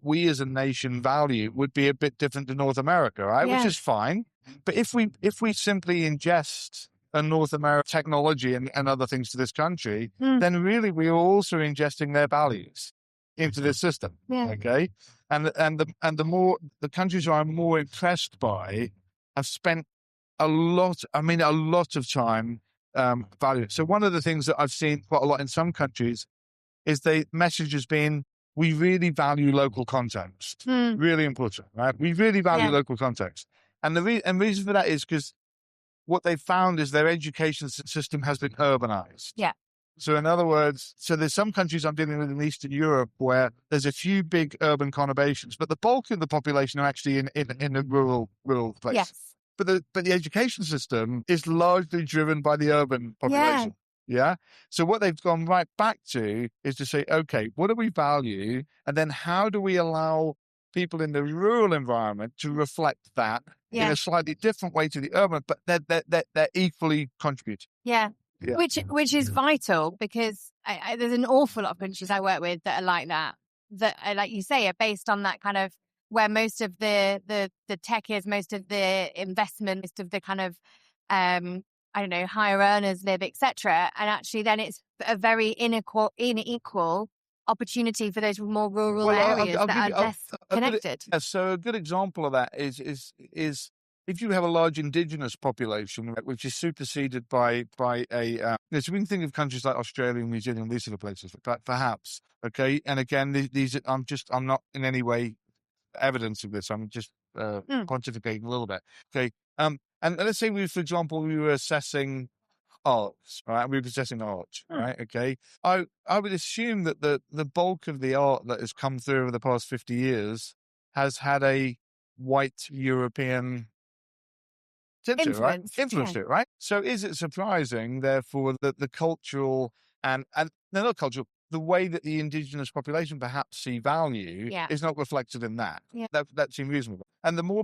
we as a nation value would be a bit different to North America, right? Yeah. Which is fine. But if we simply ingest a North American technology and other things to this country, then really we are also ingesting their values into this system. Yeah. Okay. And the more the countries who I'm more impressed by have spent a lot of time valuing. So one of the things that I've seen quite a lot in some countries is the message has been, we really value local context. Really important, right? We really value local context. And the reason for that is because what they've found is their education system has been urbanized. Yeah. So in other words, there's some countries I'm dealing with in Eastern Europe where there's a few big urban conurbations, but the bulk of the population are actually in a rural place. Yes. But the education system is largely driven by the urban population. Yeah. So what they've gone right back to is to say, okay, what do we value? And then how do we allow people in the rural environment to reflect that in a slightly different way to the urban, but they're equally contributing. Yeah. Which is vital because there's an awful lot of countries I work with that are like that are, like you say, are based on that kind of where most of the tech is, most of the investment, most of the kind of higher earners live, etc. And actually then it's a very unequal opportunity for those more rural areas that are less connected. So a good example of that is if you have a large indigenous population, which is superseded by a, so we can think of countries like Australia and New Zealand, these sort of places, perhaps. Okay. And again, these I'm not in any way evidence of this. I'm just pontificating a little bit. Okay. And let's say for example, we were assessing arts, right? We were assessing art, right? Okay. I would assume that the bulk of the art that has come through over the past 50 years has had a white European influence to it, right? So is it surprising, therefore, that the cultural and not cultural, the way that the indigenous population perhaps see value is not reflected in that? Yeah. That seems reasonable. And the more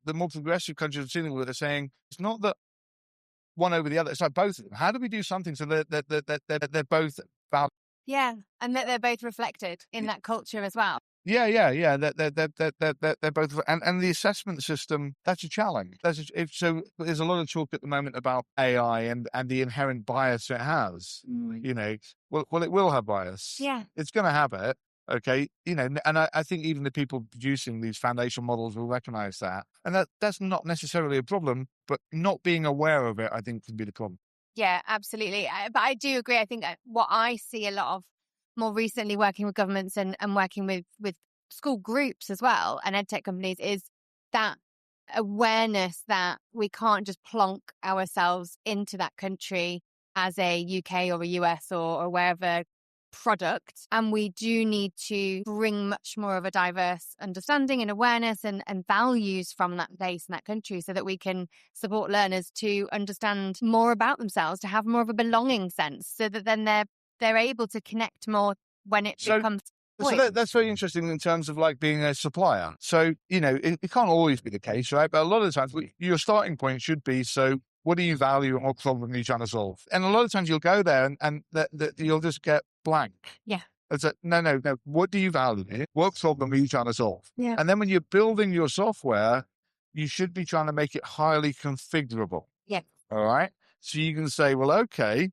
the more progressive countries are dealing with are saying it's not that one over the other. It's like both of them. How do we do something so that they're both valid? Yeah, and that they're both reflected in that culture as well. Yeah. They're both, and the assessment system, that's a challenge. So there's a lot of talk at the moment about AI and the inherent bias it has. You know, well, it will have bias. Yeah, it's going to have it. Okay, you know, and I think even the people producing these foundation models will recognize that, and that's not necessarily a problem, but not being aware of it, I think, can be the problem. Yeah, absolutely. But I do agree. I think what I see a lot of more recently working with governments and working with school groups as well and edtech companies is that awareness that we can't just plonk ourselves into that country as a UK or a US or wherever product. And we do need to bring much more of a diverse understanding and awareness and values from that place and that country so that we can support learners to understand more about themselves, to have more of a belonging sense so that then they're able to connect more when it becomes So that's very interesting in terms of like being a supplier. So, you know, it can't always be the case, right? But a lot of the times your starting point should be, so what do you value and what problem are you trying to solve? And a lot of times you'll go there and you'll just get blank. Yeah. It's like, no. What do you value? What problem are you trying to solve? Yeah. And then when you're building your software, you should be trying to make it highly configurable. Yeah. All right. So you can say, well, okay,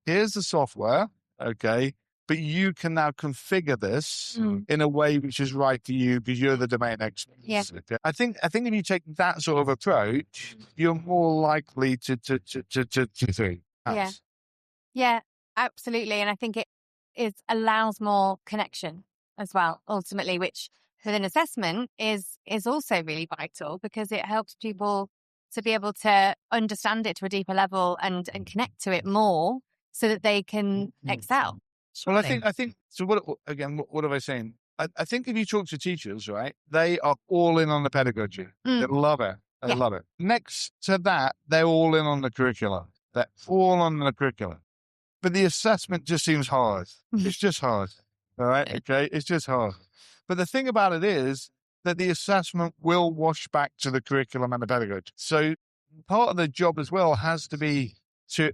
here's the software. Okay. But you can now configure this in a way which is right for you because you're the domain expert. Yeah. Okay? I think if you take that sort of approach, you're more likely to do. Yeah. Yeah, absolutely. And I think it allows more connection as well, ultimately, which within assessment is also really vital because it helps people to be able to understand it to a deeper level and connect to it more so that they can excel. Well, I think. So what am I saying? I think if you talk to teachers, right, they are all in on the pedagogy. They love it. They love it. Next to that, they're all in on the curriculum. They're all on the curriculum. But the assessment just seems hard. It's just hard. All right. Okay. It's just hard. But the thing about it is that the assessment will wash back to the curriculum and the pedagogy. So part of the job as well has to be to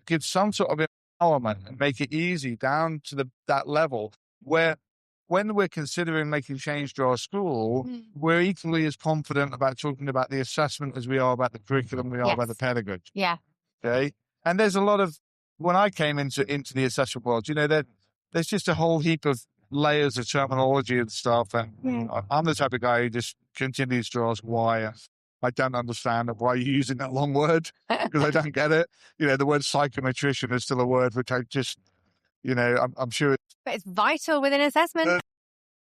give some sort of empowerment and make it easy down to that level where when we're considering making change to our school, we're equally as confident about talking about the assessment as we are about the curriculum, we are about the pedagogy. Yeah. Okay. And there's a lot of, when I came into the assessment world, you know, there's just a whole heap of layers of terminology and stuff. And I'm the type of guy who just continues to ask why. I don't understand why you're using that long word because I don't get it. You know, the word psychometrician is still a word which I just, you know, I'm sure. But it's vital within assessment.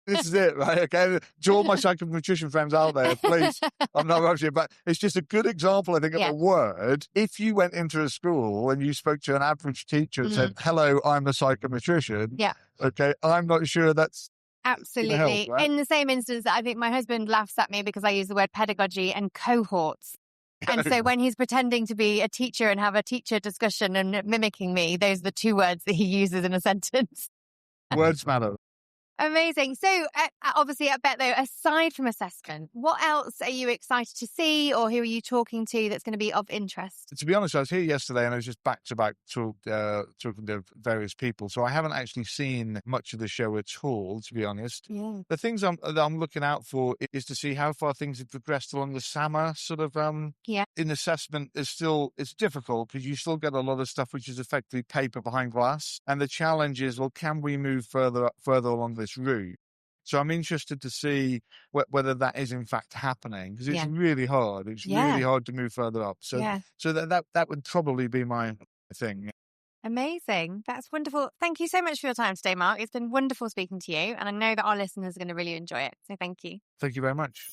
This is it, right? Okay. To all my psychometrician friends out there, please, I'm not rushing, but it's just a good example, I think, of a word. If you went into a school and you spoke to an average teacher and said, hello, I'm a psychometrician. Yeah. Okay. I'm not sure that's. Absolutely. Help, right? In the same instance, I think my husband laughs at me because I use the word pedagogy and cohorts. And so when he's pretending to be a teacher and have a teacher discussion and mimicking me, those are the two words that he uses in a sentence. Words matter. Amazing. So obviously at Bett, though, aside from assessment, what else are you excited to see or who are you talking to that's going to be of interest? To be honest, I was here yesterday and I was just back to back talking to various people. So I haven't actually seen much of the show at all, to be honest. Yeah. The things I'm looking out for is to see how far things have progressed along the SAMR sort of in assessment. It's difficult because you still get a lot of stuff which is effectively paper behind glass. And the challenge is, well, can we move further along this route? So I'm interested to see whether that is in fact happening because it's really hard. It's really hard to move further up. So that would probably be my thing. Amazing. That's wonderful. Thank you so much for your time today, Mark. It's been wonderful speaking to you. And I know that our listeners are going to really enjoy it. So thank you. Thank you very much.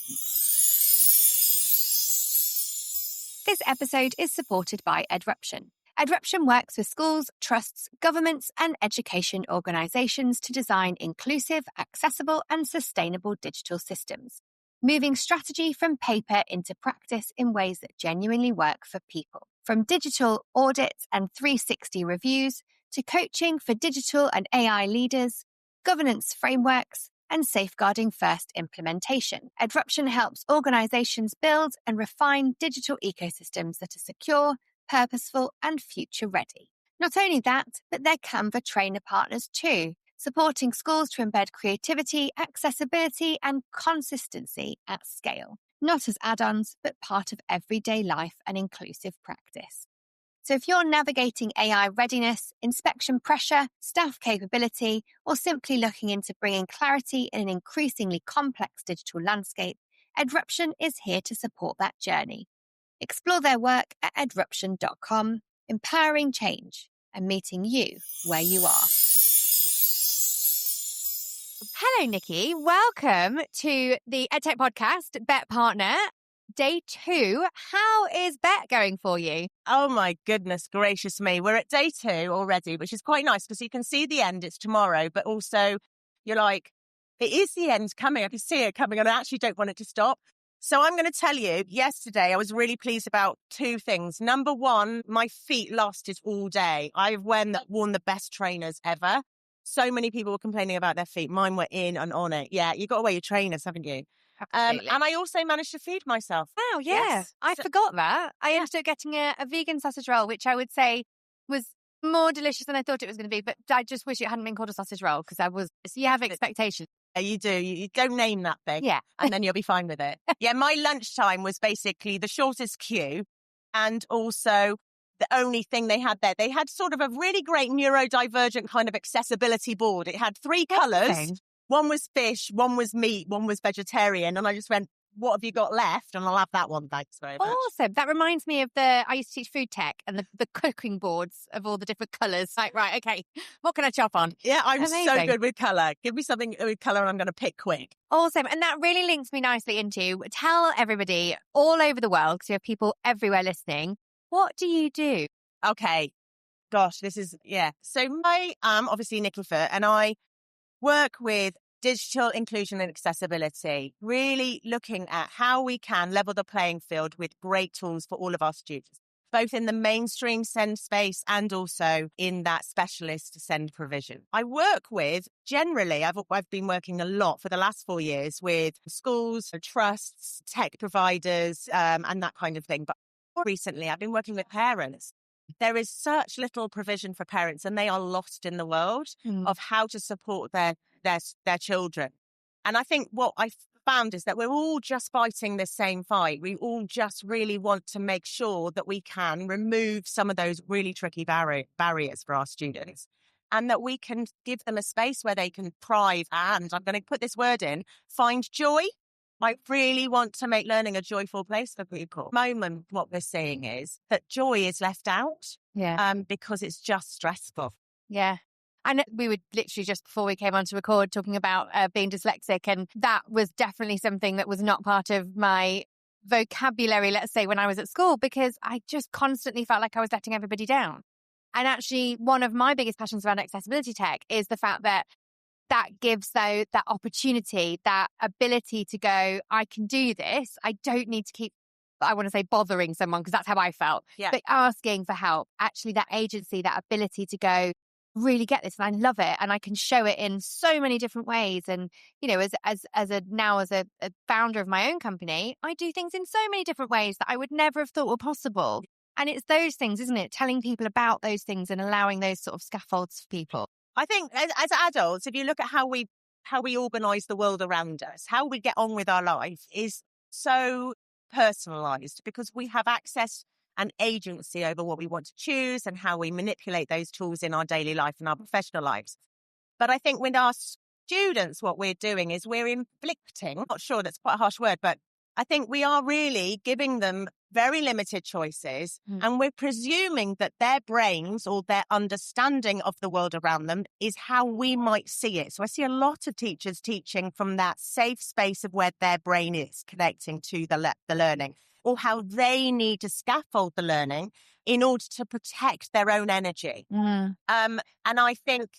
This episode is supported by Edruption. Edruption works with schools, trusts, governments, and education organisations to design inclusive, accessible, and sustainable digital systems, moving strategy from paper into practice in ways that genuinely work for people. From digital audits and 360 reviews to coaching for digital and AI leaders, governance frameworks, and safeguarding first implementation. Edruption helps organizations build and refine digital ecosystems that are secure, purposeful, and future ready. Not only that, but they're Canva trainer partners too, supporting schools to embed creativity, accessibility, and consistency at scale. Not as add-ons, but part of everyday life and inclusive practice. So if you're navigating AI readiness, inspection pressure, staff capability, or simply looking into bringing clarity in an increasingly complex digital landscape, Edruption is here to support that journey. Explore their work at edruption.com, empowering change and meeting you where you are. Hello, Nici. Welcome to the EdTech Podcast, Bett Partner, Day 2. How is Bett going for you? Oh my goodness gracious me. We're at day 2 already, which is quite nice because you can see the end. It's tomorrow, but also you're like, it is the end coming. I can see it coming and I actually don't want it to stop. So I'm going to tell you, yesterday I was really pleased about 2 things. Number 1, my feet lasted all day. I've worn the best trainers ever. So many people were complaining about their feet. Mine were in and on it. Yeah, you got to wear your trainers, haven't you? And I also managed to feed myself. Oh, yeah. Yes. I forgot that. I ended up getting a vegan sausage roll, which I would say was more delicious than I thought it was going to be. But I just wish it hadn't been called a sausage roll because you have expectations. Yeah, you do. You don't name that thing. Yeah. And then you'll be fine with it. Yeah, my lunchtime was basically the shortest queue and also the only thing they had there. They had sort of a really great neurodivergent kind of accessibility board. It had 3 colours. One was fish, one was meat, one was vegetarian. And I just went, what have you got left? And I'll have that one. Thanks very much. Awesome. That reminds me of I used to teach food tech and the cooking boards of all the different colours. Like, right, okay, what can I chop on? Yeah, I'm Amazing. so good with colour. Give me something with colour and I'm going to pick quick. Awesome. And that really links me nicely into tell everybody all over the world, because you have people everywhere listening, what do you do? Okay. Gosh, this is, yeah. So I am obviously Nici Foote and I work with digital inclusion and accessibility, really looking at how we can level the playing field with great tools for all of our students, both in the mainstream SEND space and also in that specialist SEND provision. I work with, generally, I've been working a lot for the last 4 years with schools, trusts, tech providers, and that kind of thing. But recently, I've been working with parents. There is such little provision for parents and they are lost in the world of how to support their children. And I think what I found is that we're all just fighting the same fight. We all just really want to make sure that we can remove some of those really tricky barriers for our students and that we can give them a space where they can thrive and, I'm going to put this word in, find joy. I really want to make learning a joyful place for people. At the moment, what we're seeing is that joy is left out because it's just stressful. Yeah. And we were literally just before we came on to record talking about being dyslexic. And that was definitely something that was not part of my vocabulary, let's say, when I was at school, because I just constantly felt like I was letting everybody down. And actually, one of my biggest passions around accessibility tech is the fact that gives that opportunity, that ability to go, I can do this. I don't need to keep, I want to say bothering someone because that's how I felt. Yeah. But asking for help, actually that agency, that ability to go, really get this. And I love it. And I can show it in so many different ways. And, you know, as a founder of my own company, I do things in so many different ways that I would never have thought were possible. And it's those things, isn't it? Telling people about those things and allowing those sort of scaffolds for people. I think as adults, if you look at how we organise the world around us, how we get on with our life is so personalised because we have access and agency over what we want to choose and how we manipulate those tools in our daily life and our professional lives. But I think with our students, what we're doing is we're inflicting, I'm not sure that's quite a harsh word, but I think we are really giving them very limited choices and we're presuming that their brains or their understanding of the world around them is how we might see it. So I see a lot of teachers teaching from that safe space of where their brain is connecting to the learning or how they need to scaffold the learning in order to protect their own energy. And I think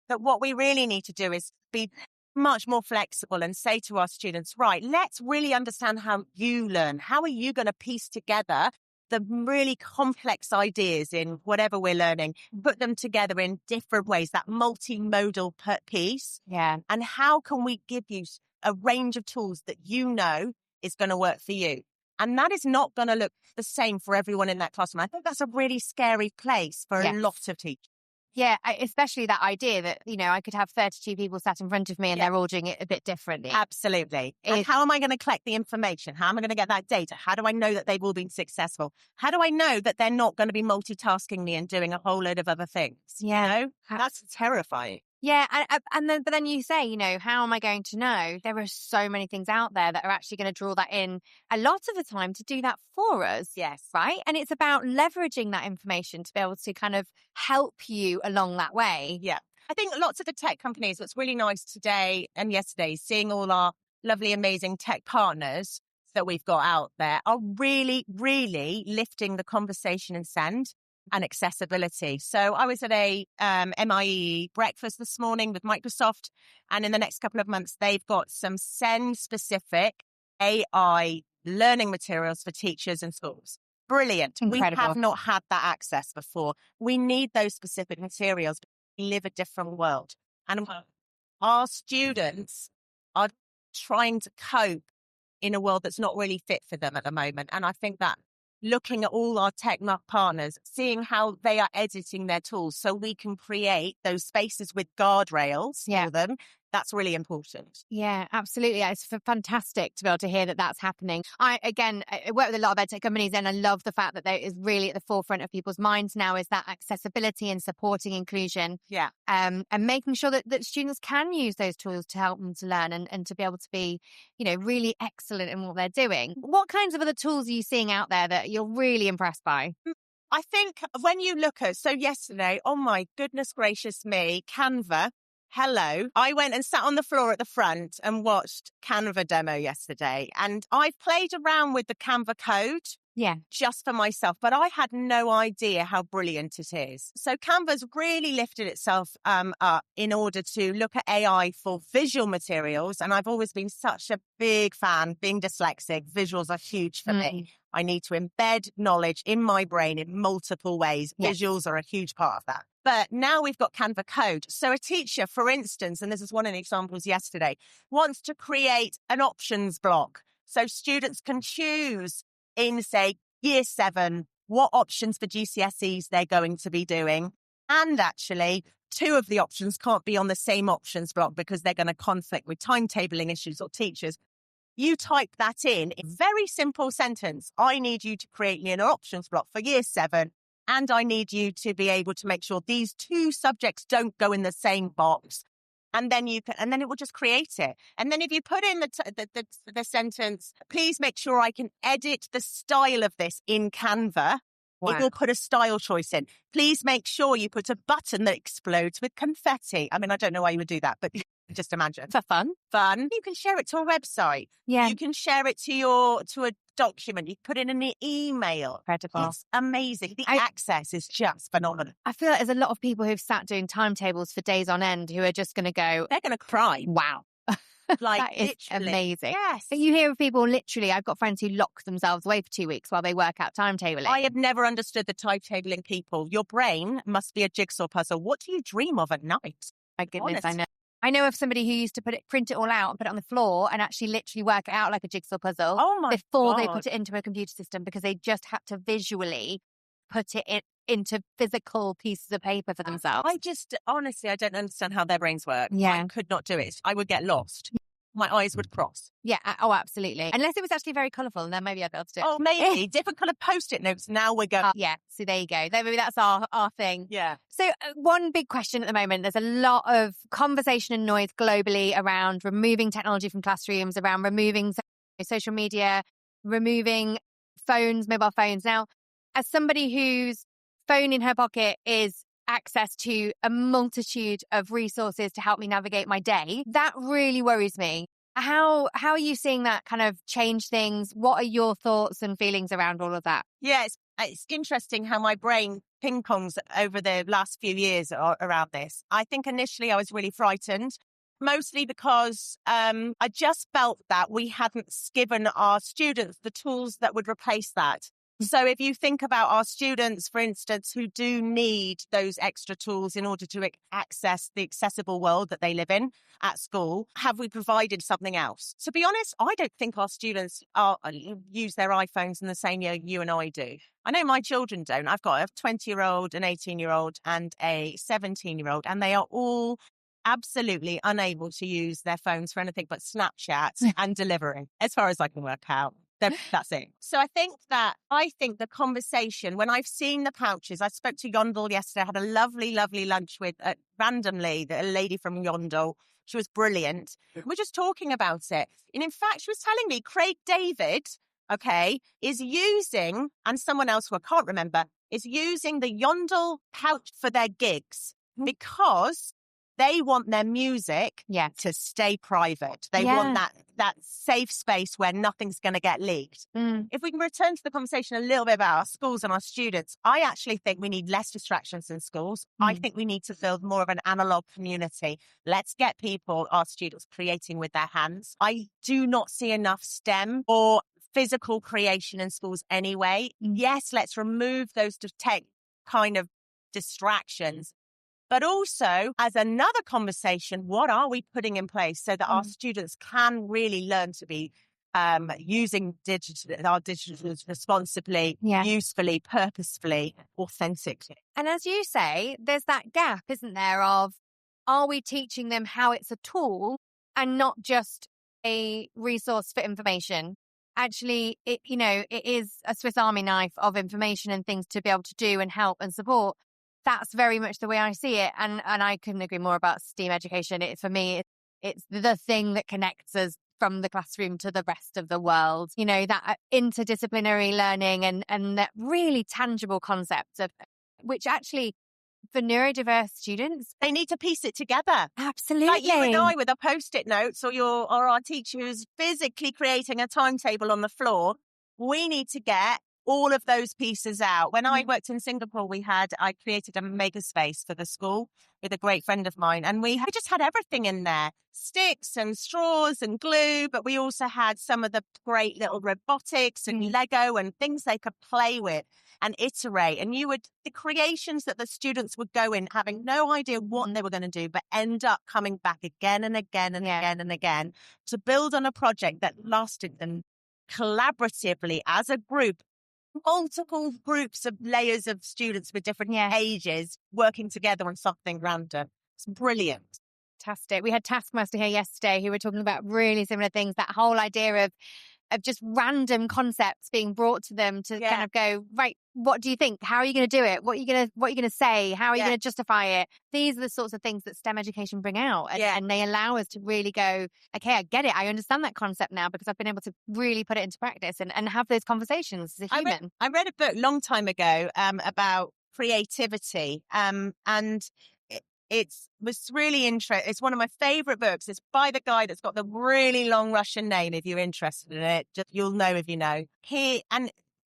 that what we really need to do is be much more flexible and say to our students, right, let's really understand how you learn. How are you going to piece together the really complex ideas in whatever we're learning, put them together in different ways, that multimodal piece. Yeah. And how can we give you a range of tools that you know is going to work for you? And that is not going to look the same for everyone in that classroom. I think that's a really scary place for a lot of teachers. Yeah, especially that idea that, I could have 32 people sat in front of me and they're all doing it a bit differently. Absolutely. And how am I going to collect the information? How am I going to get that data? How do I know that they've all been successful? How do I know that they're not going to be multitasking me and doing a whole load of other things? Yeah. That's terrifying. Yeah. But then you say, how am I going to know? There are so many things out there that are actually going to draw that in a lot of the time to do that for us. Yes. Right. And it's about leveraging that information to be able to kind of help you along that way. Yeah. I think lots of the tech companies, what's really nice today and yesterday, seeing all our lovely, amazing tech partners that we've got out there are really, really lifting the conversation in SEND and accessibility. So I was at a MIE breakfast this morning with Microsoft, and in the next couple of months, they've got some SEND-specific AI learning materials for teachers and schools. Brilliant. Incredible. We have not had that access before. We need those specific materials. We live a different world. And our students are trying to cope in a world that's not really fit for them at the moment. And I think that looking at all our tech partners, seeing how they are editing their tools so we can create those spaces with guardrails for them, that's really important. Yeah, absolutely. It's fantastic to be able to hear that that's happening. I work with a lot of edtech companies, and I love the fact that there is really at the forefront of people's minds now is that accessibility and supporting inclusion. Yeah. And making sure that students can use those tools to help them to learn and to be able to be, really excellent in what they're doing. What kinds of other tools are you seeing out there that you're really impressed by? I think when you look at, so yesterday, oh my goodness gracious me, Canva. Hello. I went and sat on the floor at the front and watched Canva demo yesterday. And I've played around with the Canva code just for myself, but I had no idea how brilliant it is. So Canva's really lifted itself up in order to look at AI for visual materials. And I've always been such a big fan, being dyslexic. Visuals are huge for me. I need to embed knowledge in my brain in multiple ways. Visuals are a huge part of that. But now we've got Canva code. So a teacher, for instance, and this is one of the examples yesterday, wants to create an options block. So students can choose in, say, year 7, what options for GCSEs they're going to be doing. And actually, 2 of the options can't be on the same options block because they're going to conflict with timetabling issues or teachers. You type that in a very simple sentence. I need you to create me an options block for year 7. And I need you to be able to make sure these 2 subjects don't go in the same box. And then and then it will just create it. And then if you put in the sentence, please make sure I can edit the style of this in Canva. It will put a style choice in. Please make sure you put a button that explodes with confetti. I mean, I don't know why you would do that, but just imagine. For fun. You can share it to a website. Yeah. You can share it to a document. You put it in an email. Incredible. It's amazing. The access is just phenomenal. I feel like there's a lot of people who've sat doing timetables for days on end who are just going to go, they're going to cry. Wow. Like, that is literally. Amazing. Yes. But you hear of people literally, I've got friends who lock themselves away for 2 weeks while they work out timetabling. I have never understood the timetabling people. Your brain must be a jigsaw puzzle. What do you dream of at night? My goodness, honestly. I know of somebody who used to print it all out and put it on the floor and actually literally work it out like a jigsaw puzzle before they put it into a computer system because they just had to visually put it into physical pieces of paper for themselves. Honestly, I don't understand how their brains work. Yeah. I could not do it. I would get lost. My eyes would cross. Yeah. Oh, absolutely. Unless it was actually very colourful, and then maybe I'd be able to do it. Oh, maybe. Different colour Post-it notes. Now we're going. Yeah. So there you go. Maybe that's our thing. Yeah. So one big question at the moment, there's a lot of conversation and noise globally around removing technology from classrooms, around removing social media, removing phones, mobile phones. Now, as somebody whose phone in her pocket is access to a multitude of resources to help me navigate my day, that really worries me. How are you seeing that kind of change things? What are your thoughts and feelings around all of that? Yeah, it's interesting how my brain ping-pongs over the last few years around this. I think initially I was really frightened, mostly because I just felt that we hadn't given our students the tools that would replace that. So if you think about our students, for instance, who do need those extra tools in order to access the accessible world that they live in at school, have we provided something else? To be honest, I don't think our students use their iPhones in the same way you and I do. I know my children don't. I've got a 20-year-old, an 18-year-old and a 17-year-old, and they are all absolutely unable to use their phones for anything but Snapchat and delivering, as far as I can work out. That's it. So I think the conversation, when I've seen the pouches, I spoke to Yondel yesterday, I had a lovely, lovely lunch with, randomly, a lady from Yondel. She was brilliant. We're just talking about it. And in fact, she was telling me Craig David, is using, and someone else who I can't remember, is using the Yondel pouch for their gigs because they want their music to stay private. They want that safe space where nothing's going to get leaked. If we can return to the conversation a little bit about our schools and our students, I actually think we need less distractions in schools. I think we need to build more of an analogue community. Let's get our students creating with their hands. I do not see enough STEM or physical creation in schools anyway. Yes, let's remove those tech kind of distractions. But also, as another conversation, what are we putting in place so that our students can really learn to be using our digital responsibly, usefully, purposefully, authentically? And as you say, there's that gap, isn't there, of are we teaching them how it's a tool and not just a resource for information? Actually, it is a Swiss Army knife of information and things to be able to do and help and support. That's very much the way I see it. And I couldn't agree more about STEAM education. For me, it's the thing that connects us from the classroom to the rest of the world. That interdisciplinary learning and that really tangible concept of which actually for neurodiverse students, they need to piece it together. Absolutely. Like you and I with our Post-it notes or our teacher who's physically creating a timetable on the floor. We need to get all of those pieces out. When I worked in Singapore, I created a makerspace for the school with a great friend of mine. And we just had everything in there, sticks and straws and glue. But we also had some of the great little robotics and Lego and things they could play with and iterate. And the creations that the students would go in having no idea what they were going to do, but end up coming back again and again and again and again to build on a project that lasted them collaboratively as a group. Multiple groups of layers of students with different ages working together on something random. It's brilliant. Fantastic. We had Taskmaster here yesterday who were talking about really similar things, that whole idea of just random concepts being brought to them to kind of go, right, what do you think? How are you going to do it? What are you going to say? How are you going to justify it? These are the sorts of things that STEM education bring out. And they allow us to really go, okay, I get it. I understand that concept now because I've been able to really put it into practice and have those conversations as a human. I read a book a long time ago about creativity and it was really interesting. It's one of my favorite books. It's by the guy that's got the really long Russian name. If you're interested in it, you'll know if you know.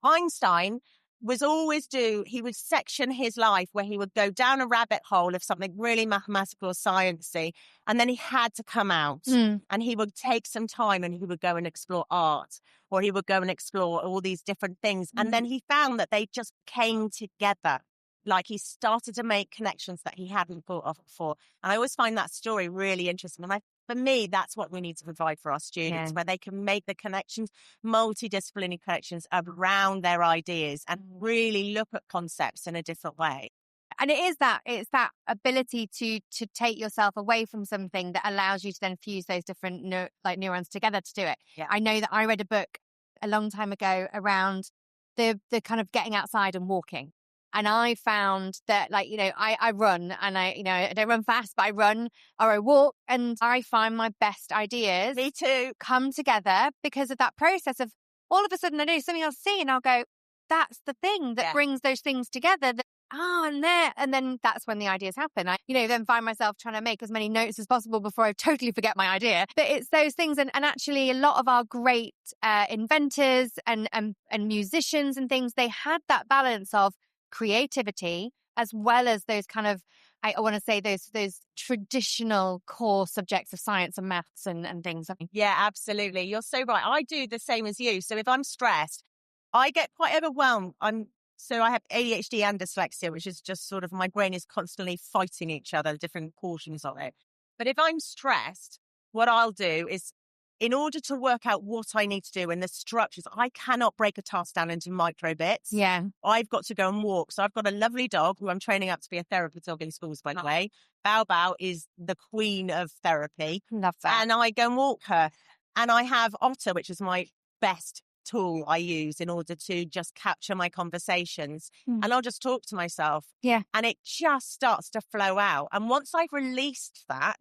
Einstein he would section his life where he would go down a rabbit hole of something really mathematical or sciencey, and then he had to come out and he would take some time and he would go and explore art, or he would go and explore all these different things. And then he found that they just came together. Like he started to make connections that he hadn't thought of before. And I always find that story really interesting. And for me, that's what we need to provide for our students, where they can make the connections, multidisciplinary connections around their ideas and really look at concepts in a different way. And it's that ability to take yourself away from something that allows you to then fuse those different neurons together to do it. Yeah. I know that I read a book a long time ago around the kind of getting outside and walking. And I found that, I run and I don't run fast, but I run or I walk, and I find my best ideas Me too. come together because of that process of all of a sudden I do something I'll see and I'll go, that's the thing that brings those things together. And then that's when the ideas happen. I, then find myself trying to make as many notes as possible before I totally forget my idea. But it's those things. And actually a lot of our great inventors and musicians and things, they had that balance of creativity as well as those kind of, I want to say those traditional core subjects of science and maths and things. Yeah, absolutely. You're so right. I do the same as you. So if I'm stressed, I get quite overwhelmed. So I have ADHD and dyslexia, which is just sort of my brain is constantly fighting each other, different portions of it. But if I'm stressed, what I'll do is, in order to work out what I need to do and the structures, I cannot break a task down into micro bits. Yeah. I've got to go and walk. So I've got a lovely dog who I'm training up to be a therapy dog in schools, by the way. Bao Bao is the queen of therapy. Love that. And I go and walk her. And I have Otter, which is my best tool I use in order to just capture my conversations. And I'll just talk to myself. Yeah. And it just starts to flow out. And once I've released that,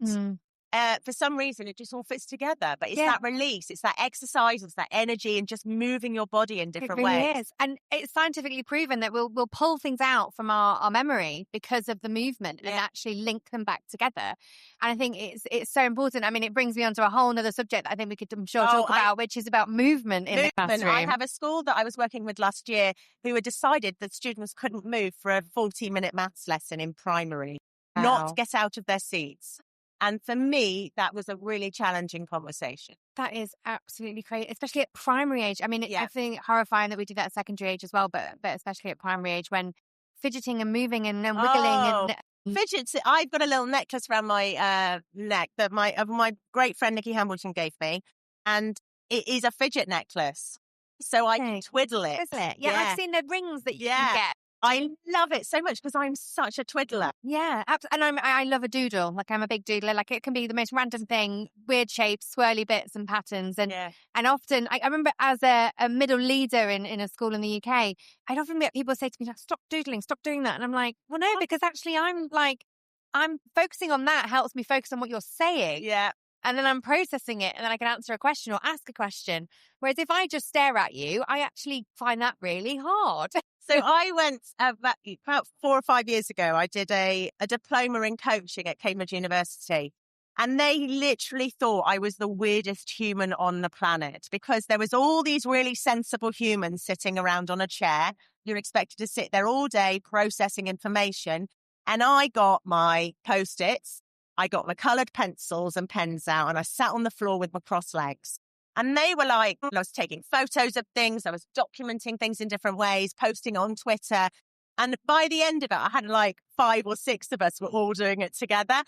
for some reason, it just all fits together. But it's that release, it's that exercise, it's that energy and just moving your body in different ways. It really is. And it's scientifically proven that we'll pull things out from our memory because of the movement and actually link them back together. And I think it's so important. I mean, it brings me onto a whole other subject that I think we could, I'm sure, talk about, which is about movement in the classroom. I have a school that I was working with last year who had decided that students couldn't move for a 40-minute maths lesson in primary, not get out of their seats. And for me, that was a really challenging conversation. That is absolutely crazy, especially at primary age. I mean, I think horrifying that we did that at secondary age as well, but especially at primary age when fidgeting and moving and wiggling and fidgets. I've got a little necklace around my neck that my great friend Nicky Hambleton gave me, and it is a fidget necklace, so I can twiddle it. Is it? Yeah, I've seen the rings that you can get. I love it so much because I'm such a twiddler. Yeah, and I love a doodle. Like, I'm a big doodler. Like, it can be the most random thing, weird shapes, swirly bits and patterns. And often, I remember as a middle leader in a school in the UK, I'd often get people say to me, stop doodling, stop doing that. And I'm like, well, no, because actually I'm focusing on that helps me focus on what you're saying. Yeah. And then I'm processing it and then I can answer a question or ask a question. Whereas if I just stare at you, I actually find that really hard. So I went about 4 or 5 years ago, I did a diploma in coaching at Cambridge University. And they literally thought I was the weirdest human on the planet because there was all these really sensible humans sitting around on a chair. You're expected to sit there all day processing information. And I got my Post-its, I got my coloured pencils and pens out, and I sat on the floor with my crossed legs. And they were like, I was taking photos of things, I was documenting things in different ways, posting on Twitter. And by the end of it, I had like 5 or 6 of us were all doing it together.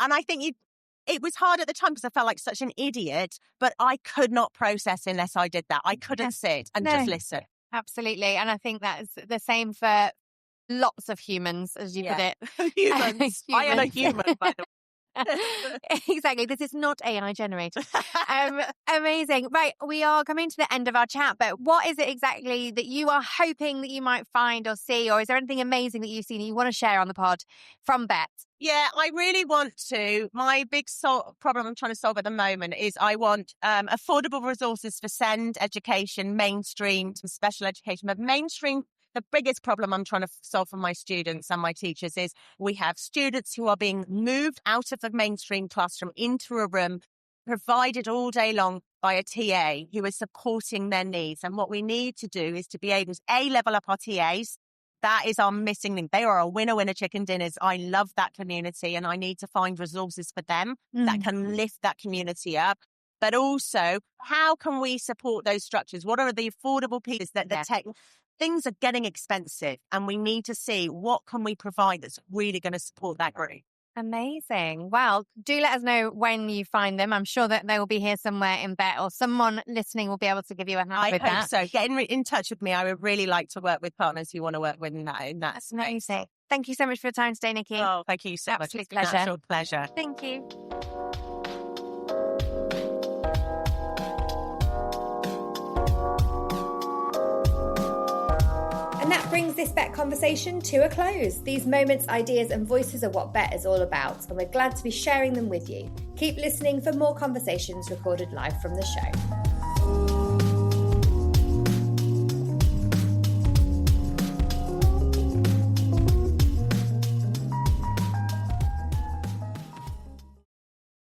And I think it was hard at the time because I felt like such an idiot, but I could not process unless I did that. I couldn't sit and just listen. Absolutely. And I think that's the same for lots of humans, as you put it. Humans. I am a human, by the way. Exactly. This is not AI generated. Amazing. Right. We are coming to the end of our chat, but what is it exactly that you are hoping that you might find or see, or is there anything amazing that you've seen that you want to share on the pod from Bett? Yeah, I really want to. My big problem I'm trying to solve at the moment is I want affordable resources for SEND education, mainstream, some special education, but mainstream. The biggest problem I'm trying to solve for my students and my teachers is we have students who are being moved out of the mainstream classroom into a room, provided all day long by a TA who is supporting their needs. And what we need to do is to be able to, level up our TAs. That is our missing link. They are a winner chicken dinners. I love that community and I need to find resources for them that can lift that community up. But also, how can we support those structures? What are the affordable pieces that the tech... Things are getting expensive and we need to see what can we provide that's really going to support that group. Amazing. Well, do let us know when you find them. I'm sure that they will be here somewhere in Bett, or someone listening will be able to give you a hand with that. I hope so. Get in touch with me. I would really like to work with partners who want to work with in that. That's amazing. Thank you so much for your time today, Nici. Oh, thank you so much. Absolute pleasure. Natural pleasure. Thank you. And that brings this Bett conversation to a close. These moments, ideas and voices are what Bett is all about, and we're glad to be sharing them with you. Keep listening for more conversations recorded live from the show.